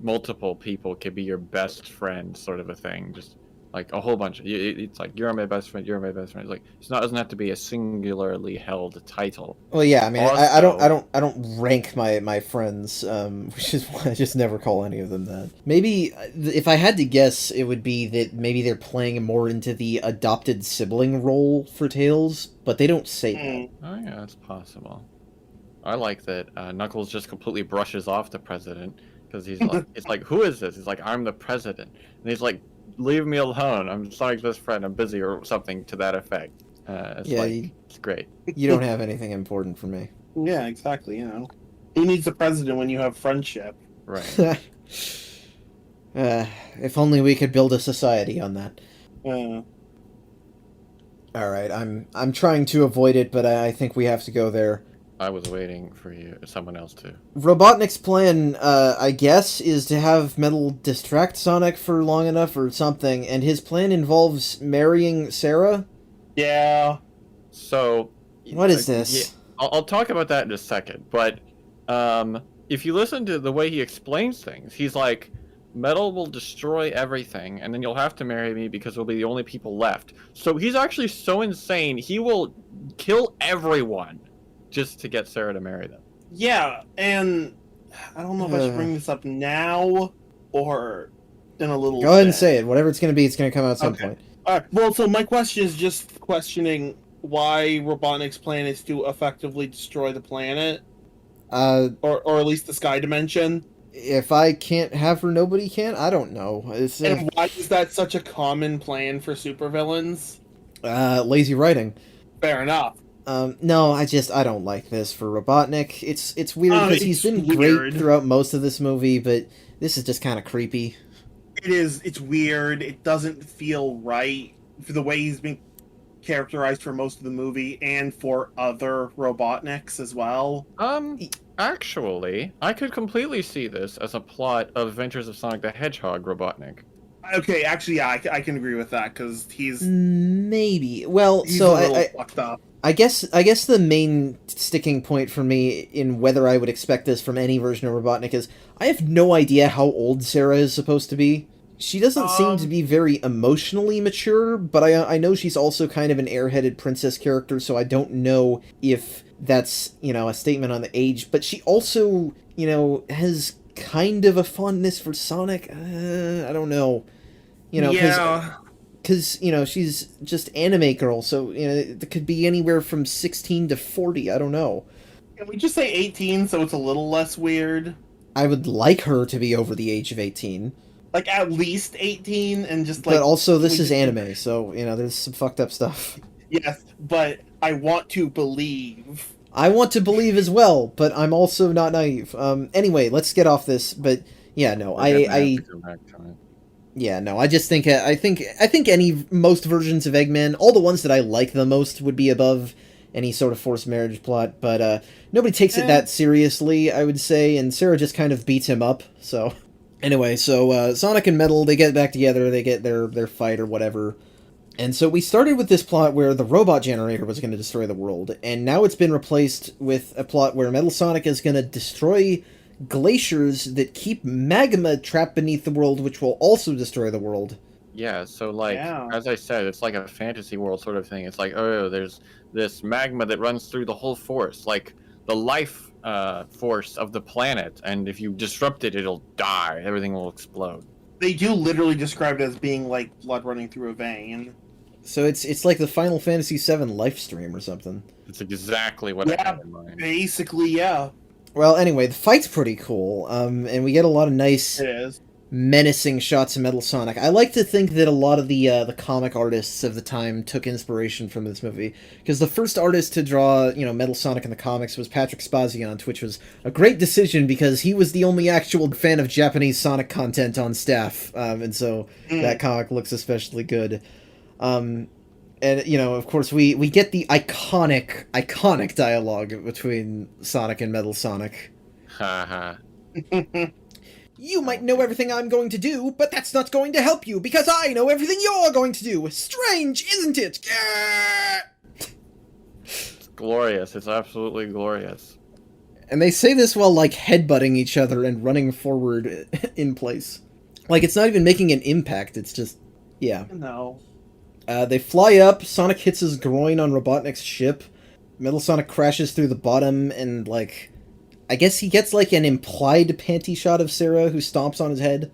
[SPEAKER 2] multiple people could be your best friend sort of a thing. Just, like, a whole bunch. It's like, you're my best friend, you're my best friend. It's like, it doesn't have to be a singularly held title.
[SPEAKER 1] Well, yeah, I mean,
[SPEAKER 2] Also-
[SPEAKER 1] I don't rank my friends, which is why I just never call any of them that. Maybe if I had to guess, it would be that maybe they're playing more into the adopted sibling role for Tails, but they don't say that.
[SPEAKER 2] Oh, yeah, that's possible. I like that Knuckles just completely brushes off the president, because he's like, it's like, who is this? He's like, I'm the president. And he's like, leave me alone. I'm Sonic's best friend. I'm busy, or something to that effect. It's great.
[SPEAKER 1] You don't have anything important for me.
[SPEAKER 3] Yeah, exactly. Who needs a president when you have friendship?
[SPEAKER 2] Right.
[SPEAKER 1] If only we could build a society on that.
[SPEAKER 3] Uh,
[SPEAKER 1] All right, I'm trying to avoid it, but I think we have to go there.
[SPEAKER 2] I was waiting for someone else to.
[SPEAKER 1] Robotnik's plan, I guess, is to have Metal distract Sonic for long enough or something, and his plan involves marrying Sarah?
[SPEAKER 3] yeah.
[SPEAKER 2] So.
[SPEAKER 1] What is this?
[SPEAKER 2] Yeah, I'll talk about that in a second, but if you listen to the way he explains things, he's like, Metal will destroy everything, and then you'll have to marry me because we'll be the only people left. So he's actually so insane, he will kill everyone just to get Sarah to marry them.
[SPEAKER 3] Yeah, and I don't know if I should bring this up now or in a little
[SPEAKER 1] Go ahead and
[SPEAKER 3] bit.
[SPEAKER 1] say it. Whatever it's going to be, it's going to come out at some
[SPEAKER 3] Okay.
[SPEAKER 1] point.
[SPEAKER 3] Alright, well, so my question is just questioning why Robotnik's plan is to effectively destroy the planet, or at least the sky dimension.
[SPEAKER 1] If I can't have her, nobody can? I don't know. It's
[SPEAKER 3] And why is that such a common plan for supervillains?
[SPEAKER 1] lazy writing.
[SPEAKER 3] Fair enough.
[SPEAKER 1] No, I don't like this for Robotnik. It's weird because he's
[SPEAKER 3] it's
[SPEAKER 1] been
[SPEAKER 3] weird.
[SPEAKER 1] great throughout most of this movie, but this is just kind of creepy.
[SPEAKER 3] It is. It's weird. It doesn't feel right for the way he's been characterized for most of the movie and for other Robotniks as well.
[SPEAKER 2] Actually, I could completely see this as a plot of Adventures of Sonic the Hedgehog Robotnik.
[SPEAKER 3] Okay, actually, yeah, I can agree with that because he's
[SPEAKER 1] Maybe. Well,
[SPEAKER 3] a
[SPEAKER 1] so
[SPEAKER 3] little
[SPEAKER 1] I
[SPEAKER 3] fucked up.
[SPEAKER 1] I guess the main sticking point for me in whether I would expect this from any version of Robotnik is I have no idea how old Sarah is supposed to be. She doesn't seem to be very emotionally mature, but I know she's also kind of an airheaded princess character, so I don't know if that's, a statement on the age. But she also, has kind of a fondness for Sonic. I don't know.
[SPEAKER 3] Yeah.
[SPEAKER 1] Because, she's just anime girl, so, it could be anywhere from 16 to 40, I don't know.
[SPEAKER 3] Can we just say 18 so it's a little less weird?
[SPEAKER 1] I would like her to be over the age of 18.
[SPEAKER 3] Like, at least 18, and just, like...
[SPEAKER 1] But also, this
[SPEAKER 3] we
[SPEAKER 1] is
[SPEAKER 3] just-
[SPEAKER 1] anime, so, there's some fucked up stuff.
[SPEAKER 3] Yes, but I want to believe.
[SPEAKER 1] I want to believe as well, but I'm also not naive. Anyway, let's get off this, but, yeah, no,
[SPEAKER 2] We're gonna have to go back to it.
[SPEAKER 1] Yeah, no, I just think, I think most versions of Eggman, all the ones that I like the most would be above any sort of forced marriage plot, but, nobody takes it that seriously, I would say, and Sarah just kind of beats him up, so... Anyway, so Sonic and Metal, they get back together, they get their fight or whatever. And so we started with this plot where the robot generator was going to destroy the world, and now it's been replaced with a plot where Metal Sonic is going to destroy glaciers that keep magma trapped beneath the world, which will also destroy the world.
[SPEAKER 2] Yeah, so like,
[SPEAKER 3] Yeah.
[SPEAKER 2] as I said, it's like a fantasy world sort of thing. It's like, oh, there's this magma that runs through the whole forest, like the life force of the planet, and if you disrupt it, it'll die. Everything will explode.
[SPEAKER 3] They do literally describe it as being like blood running through a vein.
[SPEAKER 1] So it's like the Final Fantasy VII live stream or something.
[SPEAKER 2] It's exactly what I
[SPEAKER 3] Yeah.
[SPEAKER 2] had in mind.
[SPEAKER 3] Basically, yeah,
[SPEAKER 1] Well, anyway, the fight's pretty cool, and we get a lot of nice...
[SPEAKER 3] it is.
[SPEAKER 1] menacing shots of Metal Sonic. I like to think that a lot of the comic artists of the time took inspiration from this movie, because the first artist to draw, Metal Sonic in the comics was Patrick Spaziant, which was a great decision because he was the only actual fan of Japanese Sonic content on staff, and so that comic looks especially good. And, of course, we get the iconic dialogue between Sonic and Metal Sonic.
[SPEAKER 2] Haha.
[SPEAKER 1] You might know everything I'm going to do, but that's not going to help you, because I know everything you're going to do! Strange, isn't it?
[SPEAKER 2] It's glorious. It's absolutely glorious.
[SPEAKER 1] And they say this while, headbutting each other and running forward in place. It's not even making an impact, it's just... yeah.
[SPEAKER 3] No.
[SPEAKER 1] They fly up, Sonic hits his groin on Robotnik's ship, Metal Sonic crashes through the bottom, and, I guess he gets, an implied panty shot of Sarah, who stomps on his head.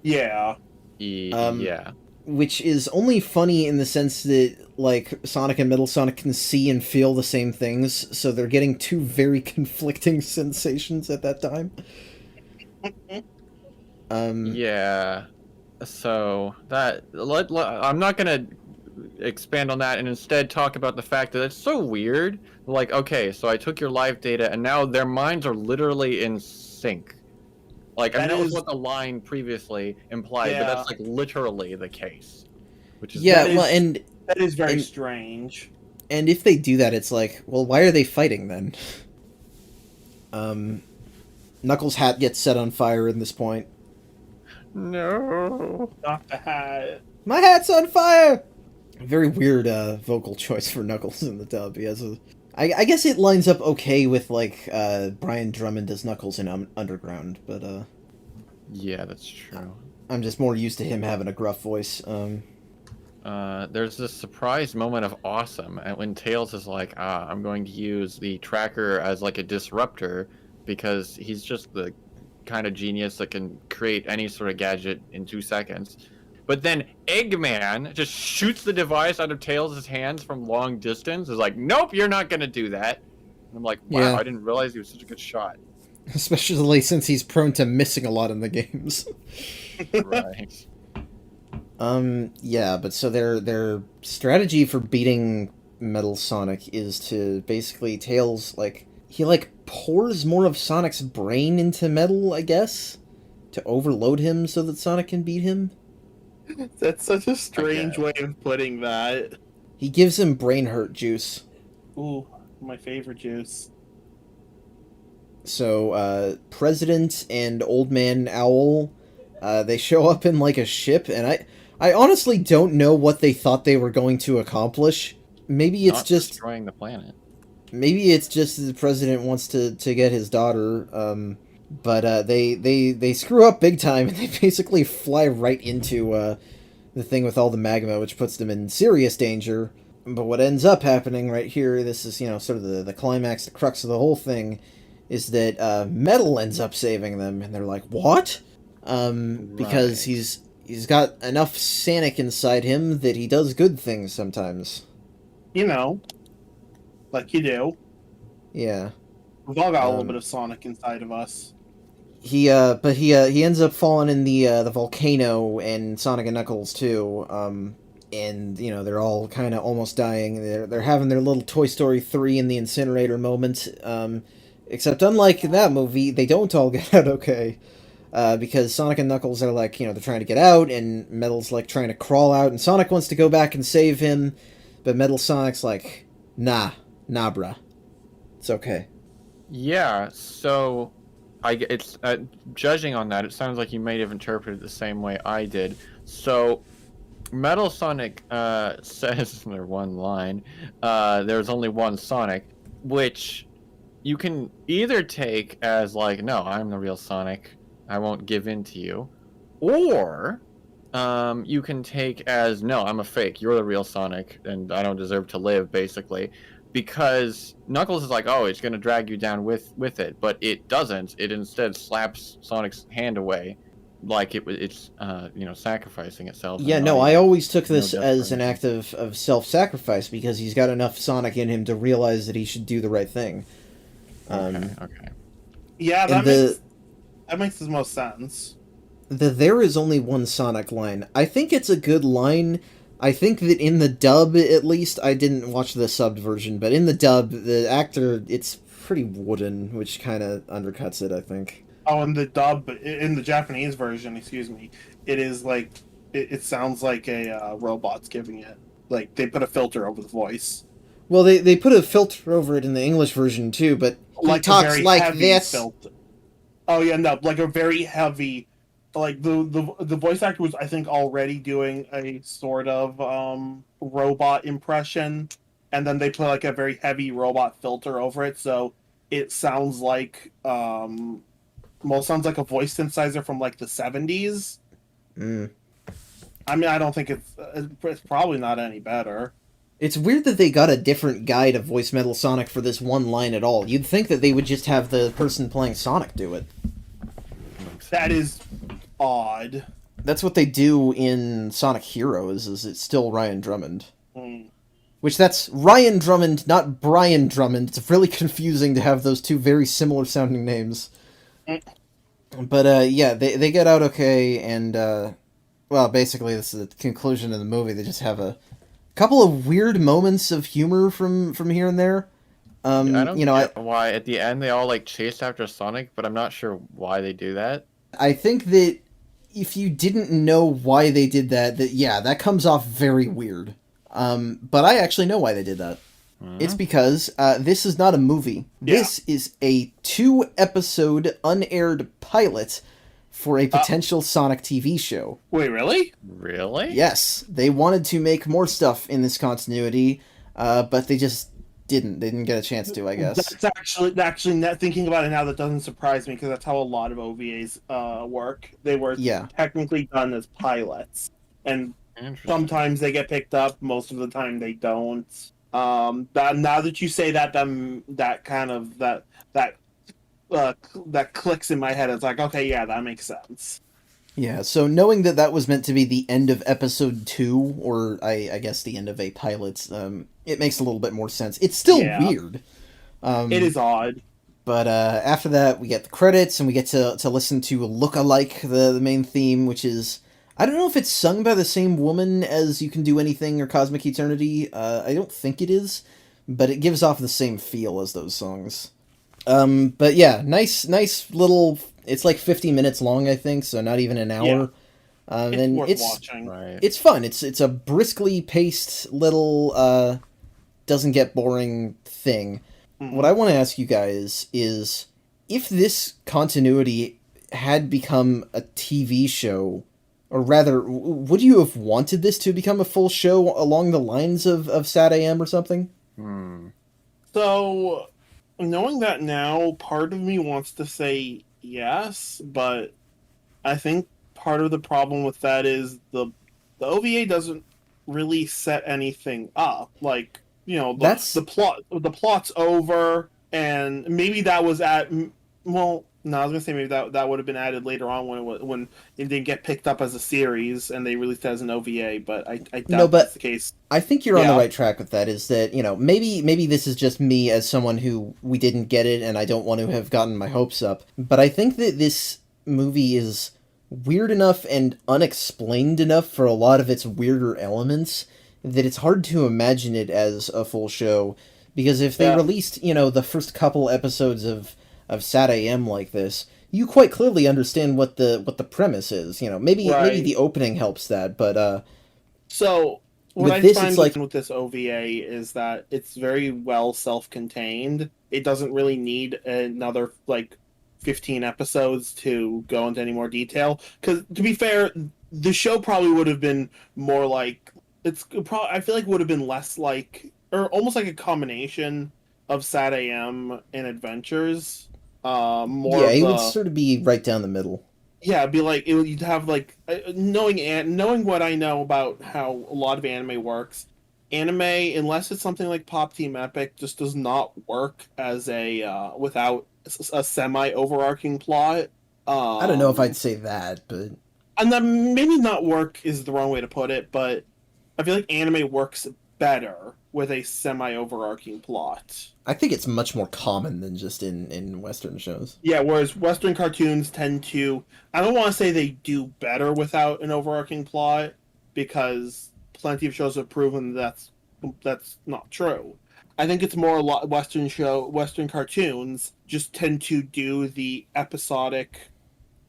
[SPEAKER 3] Yeah.
[SPEAKER 2] Yeah.
[SPEAKER 1] Which is only funny in the sense that, Sonic and Metal Sonic can see and feel the same things, so they're getting two very conflicting sensations at that time.
[SPEAKER 2] Yeah. So that I'm not gonna expand on that and instead talk about the fact that it's so weird. Like, okay, so I took your live data and now their minds are literally in sync. Like, I mean, that was what the line previously implied, but that's literally the case. Which is
[SPEAKER 1] Yeah,
[SPEAKER 3] that is very strange.
[SPEAKER 1] And if they do that, it's well, why are they fighting then? Knuckles' hat gets set on fire in this point.
[SPEAKER 2] No.
[SPEAKER 3] Not the hat.
[SPEAKER 1] My hat's on fire! Very weird vocal choice for Knuckles in the dub. He has I guess it lines up okay with, Brian Drummond as Knuckles in Underground, but,
[SPEAKER 2] Yeah, that's true.
[SPEAKER 1] I'm just more used to him having a gruff voice.
[SPEAKER 2] There's this surprise moment of awesome and when Tails is like, I'm going to use the tracker as a disruptor because he's just the kind of genius that can create any sort of gadget in 2 seconds. But then Eggman just shoots the device out of Tails' hands from long distance. Is like, nope, you're not gonna do that. And I'm like, wow,
[SPEAKER 1] Yeah.
[SPEAKER 2] I didn't realize he was such a good shot.
[SPEAKER 1] Especially since he's prone to missing a lot in the games.
[SPEAKER 2] Right.
[SPEAKER 1] Yeah, but so their strategy for beating Metal Sonic is to basically Tails, he pours more of Sonic's brain into Metal, I guess, to overload him so that Sonic can beat him.
[SPEAKER 3] That's such a strange way of putting that.
[SPEAKER 1] He gives him brain hurt juice.
[SPEAKER 3] Ooh, my favorite juice.
[SPEAKER 1] So, President and Old Man Owl, they show up in, a ship, and I honestly don't know what they thought they were going to accomplish. Maybe it's
[SPEAKER 2] Not
[SPEAKER 1] just...
[SPEAKER 2] destroying the planet.
[SPEAKER 1] Maybe it's just the president wants to get his daughter. But they screw up big time, and they basically fly right into the thing with all the magma, which puts them in serious danger. But what ends up happening right here, this is, sort of the climax, the crux of the whole thing, is that Metal ends up saving them, and they're like, what? Because
[SPEAKER 2] Right.
[SPEAKER 1] he's got enough Sonic inside him that he does good things sometimes.
[SPEAKER 3] You know, like you do.
[SPEAKER 1] Yeah.
[SPEAKER 3] We've all got a little bit
[SPEAKER 1] Um,
[SPEAKER 3] of Sonic inside of us.
[SPEAKER 1] he ends up falling in the volcano, and Sonic and Knuckles too. And they're all kind of almost dying. They're having their little Toy Story 3 in the incinerator moment. Except unlike in that movie, they don't all get out okay. Because Sonic and Knuckles are like, they're trying to get out, and Metal's like trying to crawl out, and Sonic wants to go back and save him, but Metal Sonic's like, nah, bruh. It's okay.
[SPEAKER 2] Yeah, so it's judging on that, it sounds like you may have interpreted it the same way I did. So Metal Sonic says in their one line, there's only one Sonic, which you can either take as like, no, I'm the real Sonic, I won't give in to you, or you can take as, no, I'm a fake, you're the real Sonic, and I don't deserve to live, basically. Because Knuckles is like, oh, it's going to drag you down with it, but it doesn't. It instead slaps Sonic's hand away, like it's sacrificing itself.
[SPEAKER 1] Yeah,
[SPEAKER 2] And
[SPEAKER 1] no,
[SPEAKER 2] not
[SPEAKER 1] I
[SPEAKER 2] even
[SPEAKER 1] always took
[SPEAKER 2] no
[SPEAKER 1] this as an
[SPEAKER 2] desperation.
[SPEAKER 1] act of self-sacrifice, because he's got enough Sonic in him to realize that he should do the right thing.
[SPEAKER 2] Okay, okay.
[SPEAKER 3] Yeah,
[SPEAKER 1] And the
[SPEAKER 3] that makes the most sense.
[SPEAKER 1] there is only one Sonic line. I think it's a good line. I think that in the dub, at least, I didn't watch the subbed version, but in the dub, the actor, it's pretty wooden, which kind of undercuts it, I think.
[SPEAKER 3] Oh, in the dub, in the Japanese version, excuse me, it is like it sounds like a robot's giving it. Like they put a filter over the voice,
[SPEAKER 1] Well, they put a filter over it in the English version, too, but he
[SPEAKER 3] like a
[SPEAKER 1] talks
[SPEAKER 3] very
[SPEAKER 1] like
[SPEAKER 3] heavy
[SPEAKER 1] this.
[SPEAKER 3] filter. Oh yeah, no, like a very heavy. Like the voice actor was, I think, already doing a sort of robot impression, and then they put like a very heavy robot filter over it, so it sounds like sounds like a voice synthesizer from like the 70s.
[SPEAKER 1] Mm.
[SPEAKER 3] I mean, I don't think it's probably not any better.
[SPEAKER 1] It's weird that they got a different guy to voice Metal Sonic for this one line at all. You'd think that they would just have the person playing Sonic do it.
[SPEAKER 3] That is odd.
[SPEAKER 1] That's what they do in Sonic Heroes, is it's still Ryan Drummond.
[SPEAKER 3] Mm.
[SPEAKER 1] Which that's Ryan Drummond, not Brian Drummond. It's really confusing to have those two very similar sounding names.
[SPEAKER 3] Mm.
[SPEAKER 1] But yeah, they get out okay, and well, basically this is the conclusion of the movie. They just have a couple of weird moments of humor from here and there.
[SPEAKER 2] Yeah, I don't
[SPEAKER 1] I
[SPEAKER 2] get why at the end they all like chase after Sonic, but I'm not sure why they do that.
[SPEAKER 1] I think that if you didn't know why they did that, yeah, that comes off very weird. But I actually know why they did that. It's because this is not a movie.
[SPEAKER 3] Yeah.
[SPEAKER 1] This is a 2-episode unaired pilot for a potential Sonic TV show.
[SPEAKER 3] Wait, really?
[SPEAKER 2] Really?
[SPEAKER 1] Yes, they wanted to make more stuff in this continuity, but they just didn't. They didn't get a chance to, I guess.
[SPEAKER 3] That's actually not thinking about it now. That doesn't surprise me because that's how a lot of OVAs work. They were
[SPEAKER 1] Yeah.
[SPEAKER 3] technically done as pilots, and
[SPEAKER 2] Interesting.
[SPEAKER 3] sometimes they get picked up. Most of the time, they don't. That now that you say that, that kind of that clicks in my head. It's like, okay, yeah, that makes sense.
[SPEAKER 1] Yeah, so knowing that that was meant to be the end of episode 2, or I guess the end of a pilot, it makes a little bit more sense. It's still
[SPEAKER 3] Yeah.
[SPEAKER 1] weird.
[SPEAKER 3] It is odd.
[SPEAKER 1] But after that, we get the credits, and we get to listen to Look Alike, the main theme, which is... I don't know if it's sung by the same woman as You Can Do Anything or Cosmic Eternity. I don't think it is, but it gives off the same feel as those songs. But yeah, nice little... It's like 50 minutes long, I think, so not even an hour.
[SPEAKER 3] Yeah.
[SPEAKER 1] And
[SPEAKER 3] It's
[SPEAKER 1] then
[SPEAKER 3] worth watching.
[SPEAKER 2] Right.
[SPEAKER 1] it's fun. It's a briskly paced little doesn't get boring thing.
[SPEAKER 3] Mhm.
[SPEAKER 1] What I want to ask you guys is, if this continuity had become a TV show, or rather, would you have wanted this to become a full show along the lines of Sat AM or something?
[SPEAKER 2] Hmm.
[SPEAKER 3] So, knowing that now, part of me wants to say yes, but I think part of the problem with that is the OVA doesn't really set anything up. Like,
[SPEAKER 1] That's
[SPEAKER 3] the plot's over, and maybe that was well, no, I was gonna say maybe that would have been added later on when it didn't get picked up as a series and they released it as an OVA. But I
[SPEAKER 1] no,
[SPEAKER 3] doubt that's
[SPEAKER 1] but
[SPEAKER 3] the case.
[SPEAKER 1] I think you're on the
[SPEAKER 3] Yeah,
[SPEAKER 1] right track with that. Is that maybe this is just me as someone who we didn't get it, and I don't want to have gotten my hopes up. But I think that this movie is weird enough and unexplained enough for a lot of its weirder elements that it's hard to imagine it as a full show. Because if they
[SPEAKER 3] yeah,
[SPEAKER 1] released, the first couple episodes of Sat AM like this, you quite clearly understand what the premise is. Maybe
[SPEAKER 3] right.
[SPEAKER 1] the opening helps that, but
[SPEAKER 3] So what
[SPEAKER 1] with
[SPEAKER 3] I
[SPEAKER 1] this, it's
[SPEAKER 3] find
[SPEAKER 1] like,
[SPEAKER 3] with this OVA is that it's very well self-contained. It doesn't really need another 15 episodes to go into any more detail. Because to be fair, the show probably would have been more like I feel like it would have been less like or almost like a combination of Sat AM and Adventures. More
[SPEAKER 1] yeah,
[SPEAKER 3] of
[SPEAKER 1] it would
[SPEAKER 3] the
[SPEAKER 1] sort of be right down the middle.
[SPEAKER 3] yeah, it'd be like you'd have knowing what I know about how a lot of anime works. Anime, unless it's something like Pop Team Epic, just does not work as a without a semi overarching plot.
[SPEAKER 1] I don't know if I'd
[SPEAKER 3] Um,
[SPEAKER 1] say that, but
[SPEAKER 3] and then maybe not work is the wrong way to put it, but I feel like anime works better with a semi overarching plot.
[SPEAKER 1] I think it's much more common than just in Western shows.
[SPEAKER 3] Yeah, whereas Western cartoons tend to, I don't want to say they do better without an overarching plot, because plenty of shows have proven that's not true. I think it's more a lot Western cartoons just tend to do the episodic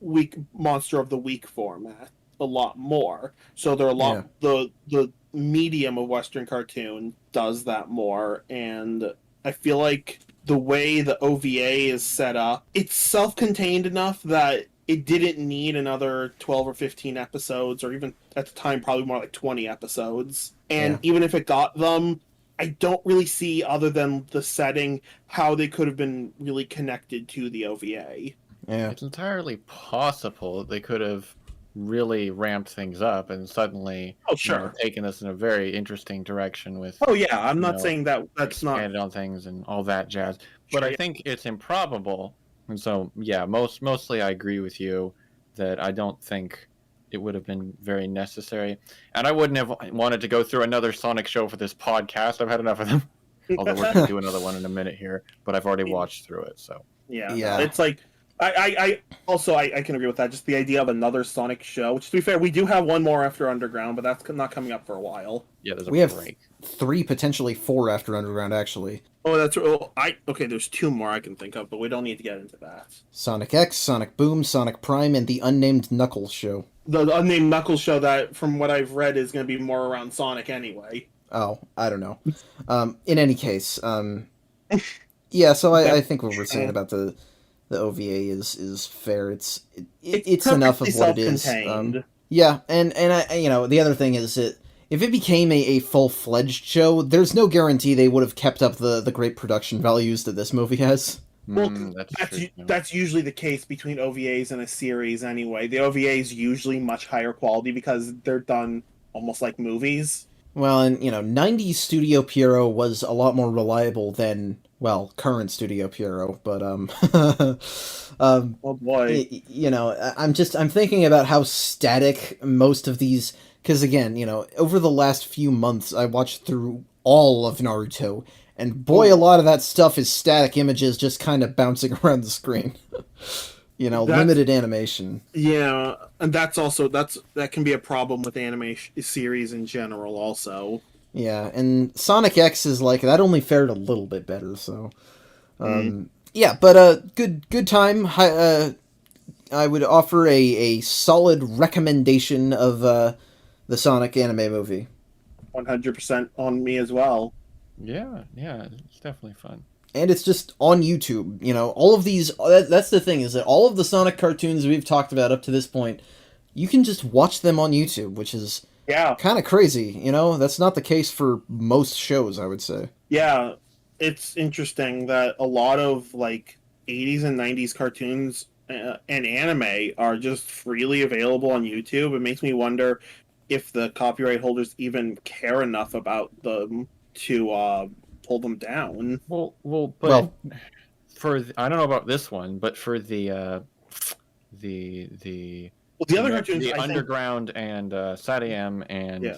[SPEAKER 3] week monster of the week format a lot more. So they're a
[SPEAKER 1] Yeah.
[SPEAKER 3] lot the medium of Western cartoon does that more, and I feel like the way the OVA is set up, it's self-contained enough that it didn't need another 12 or 15 episodes, or even at the time probably more like 20 episodes. And
[SPEAKER 1] Yeah.
[SPEAKER 3] even if it got them, I don't really see, other than the setting, how they could have been really connected to the OVA.
[SPEAKER 1] Yeah.
[SPEAKER 2] It's entirely possible that they could have really ramped things up and suddenly,
[SPEAKER 3] Oh, sure.
[SPEAKER 2] taken this in a very interesting direction with,
[SPEAKER 3] Oh yeah, I'm
[SPEAKER 2] you
[SPEAKER 3] not
[SPEAKER 2] know,
[SPEAKER 3] saying that's not
[SPEAKER 2] expanded on things and all that jazz. But
[SPEAKER 3] sure.
[SPEAKER 2] I think it's improbable, and so yeah, mostly I agree with you that I don't think it would have been very necessary, and I wouldn't have wanted to go through another Sonic show for this podcast. I've had enough of them. Although we're going to do another one in a minute here, but I've already watched through it, so.
[SPEAKER 3] Yeah,
[SPEAKER 1] Yeah.
[SPEAKER 3] no, it's like I can agree with that. Just the idea of another Sonic show. Which, to be fair, we do have one more after Underground, but that's not coming up for a while.
[SPEAKER 2] Yeah, there's a
[SPEAKER 1] We have
[SPEAKER 2] break.
[SPEAKER 1] 3, potentially 4 after Underground, actually.
[SPEAKER 3] Oh, that's okay. There's 2 more I can think of, but we don't need to get into that.
[SPEAKER 1] Sonic X, Sonic Boom, Sonic Prime, and the unnamed Knuckles show.
[SPEAKER 3] The unnamed Knuckles show, that from what I've read, is going to be more around Sonic anyway.
[SPEAKER 1] Oh, I don't know. In any case, yeah. So I think what we're saying about the OVA is fair. It's enough of
[SPEAKER 3] perfectly
[SPEAKER 1] what it is.
[SPEAKER 3] self-contained.
[SPEAKER 1] Yeah, and the other thing is that if it became a full-fledged show, there's no guarantee they would have kept up the great production values that this movie has.
[SPEAKER 3] Well,
[SPEAKER 2] That's true.
[SPEAKER 3] that's usually the case between OVAs and a series anyway. The OVAs usually much higher quality because they're done almost like movies.
[SPEAKER 1] Well, and 90s Studio Pierrot was a lot more reliable than, well, current Studio Pierrot, but
[SPEAKER 3] Oh boy.
[SPEAKER 1] I'm thinking about how static most of these, because again, over the last few months I watched through all of Naruto, and boy, a lot of that stuff is static images just kind of bouncing around the screen. Limited animation.
[SPEAKER 3] Yeah, and that can be a problem with animation series in general also.
[SPEAKER 1] Yeah, and Sonic X is like that only fared a little bit better, so yeah, but good time. I would offer a solid recommendation of the Sonic anime movie.
[SPEAKER 3] 100% on me as well.
[SPEAKER 2] Yeah, it's definitely fun.
[SPEAKER 1] And it's just on YouTube. All of these. That's the thing, is that all of the Sonic cartoons we've talked about up to this point, you can just watch them on YouTube, which is
[SPEAKER 3] Yeah.
[SPEAKER 1] kind of crazy. That's not the case for most shows, I would say.
[SPEAKER 3] Yeah, it's interesting that a lot of 80s and 90s cartoons and anime are just freely available on YouTube, it makes me wonder if the copyright holders even care enough about them to pull them down.
[SPEAKER 2] Well, but
[SPEAKER 1] Well,
[SPEAKER 2] I don't know about this one, but for the
[SPEAKER 3] Well, the other cartoons,
[SPEAKER 2] the
[SPEAKER 3] I think,
[SPEAKER 2] Underground and Satyam and
[SPEAKER 3] Yeah.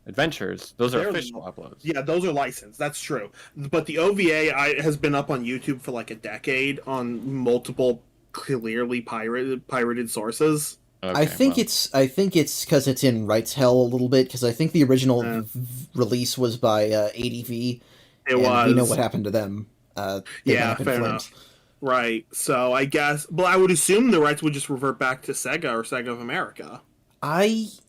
[SPEAKER 2] Adventures, those are
[SPEAKER 3] They're-
[SPEAKER 2] official uploads.
[SPEAKER 3] yeah, those are licensed. That's true. But the OVA has been up on YouTube for like a decade on multiple clearly pirated sources.
[SPEAKER 2] Okay,
[SPEAKER 1] I think
[SPEAKER 2] well,
[SPEAKER 1] it's because it's in rights hell a little bit, because I think the original
[SPEAKER 3] Yeah.
[SPEAKER 1] release was by ADV,
[SPEAKER 3] It
[SPEAKER 1] and
[SPEAKER 3] was.
[SPEAKER 1] we know what happened to them. They went
[SPEAKER 3] Yeah,
[SPEAKER 1] up in
[SPEAKER 3] fair
[SPEAKER 1] flames.
[SPEAKER 3] enough. Right. So I guess, but I would assume the rights would just revert back to Sega or Sega of America.
[SPEAKER 1] It's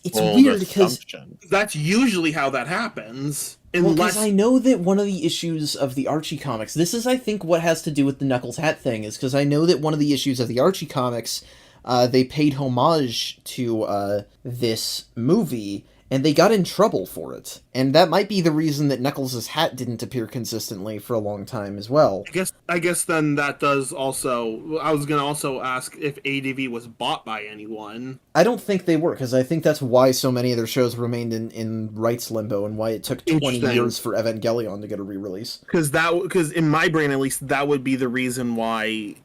[SPEAKER 2] a bold
[SPEAKER 1] weird because
[SPEAKER 2] assumption.
[SPEAKER 3] That's usually how that happens.
[SPEAKER 1] well,
[SPEAKER 3] Unless
[SPEAKER 1] 'cause I know that one of the issues of the Archie comics, this is I think what has to do with the Knuckles hat thing, is because I know that one of the issues of the Archie comics, they paid homage to this movie, and they got in trouble for it. And that might be the reason that Knuckles' hat didn't appear consistently for a long time as well.
[SPEAKER 3] I guess then that does also. I was gonna also ask if ADV was bought by anyone.
[SPEAKER 1] I don't think they were, because I think that's why so many of their shows remained in rights limbo, and why it took 20
[SPEAKER 3] Interesting.
[SPEAKER 1] years for Evangelion to get a re-release.
[SPEAKER 3] Because in my brain at least that would be the reason why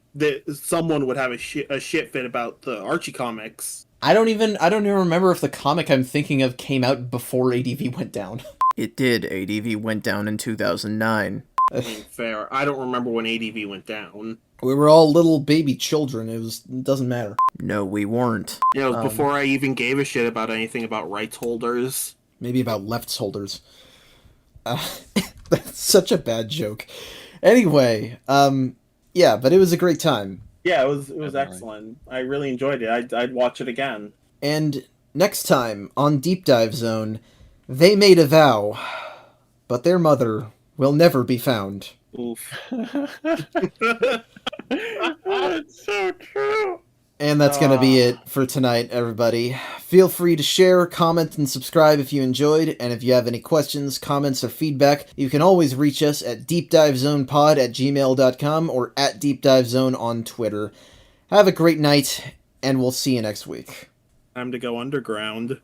[SPEAKER 3] someone would have a shit fit about the Archie comics.
[SPEAKER 1] I don't even remember if the comic I'm thinking of came out before ADV went down.
[SPEAKER 4] It did. ADV went down in 2009.
[SPEAKER 3] I mean, fair. I don't remember when ADV went down.
[SPEAKER 1] We were all little baby children. It doesn't matter.
[SPEAKER 4] No, we weren't.
[SPEAKER 3] Yeah, it was before I even gave a shit about anything about rights holders.
[SPEAKER 1] Maybe about lefts holders. That's such a bad joke. Anyway, yeah, but it was a great time.
[SPEAKER 3] Yeah, it was
[SPEAKER 2] Definitely.
[SPEAKER 3] excellent. I really enjoyed it. I'd watch it again.
[SPEAKER 1] And next time on Deep Dive Zone, they made a vow, but their mother will never be found.
[SPEAKER 3] Oof.
[SPEAKER 2] That's so true.
[SPEAKER 1] And that's going to be it for tonight, everybody. Feel free to share, comment, and subscribe if you enjoyed, and if you have any questions, comments, or feedback, you can always reach us at deepdivezonepod@gmail.com or at deepdivezone on Twitter. Have a great night, and we'll see you next week.
[SPEAKER 3] Time to go underground.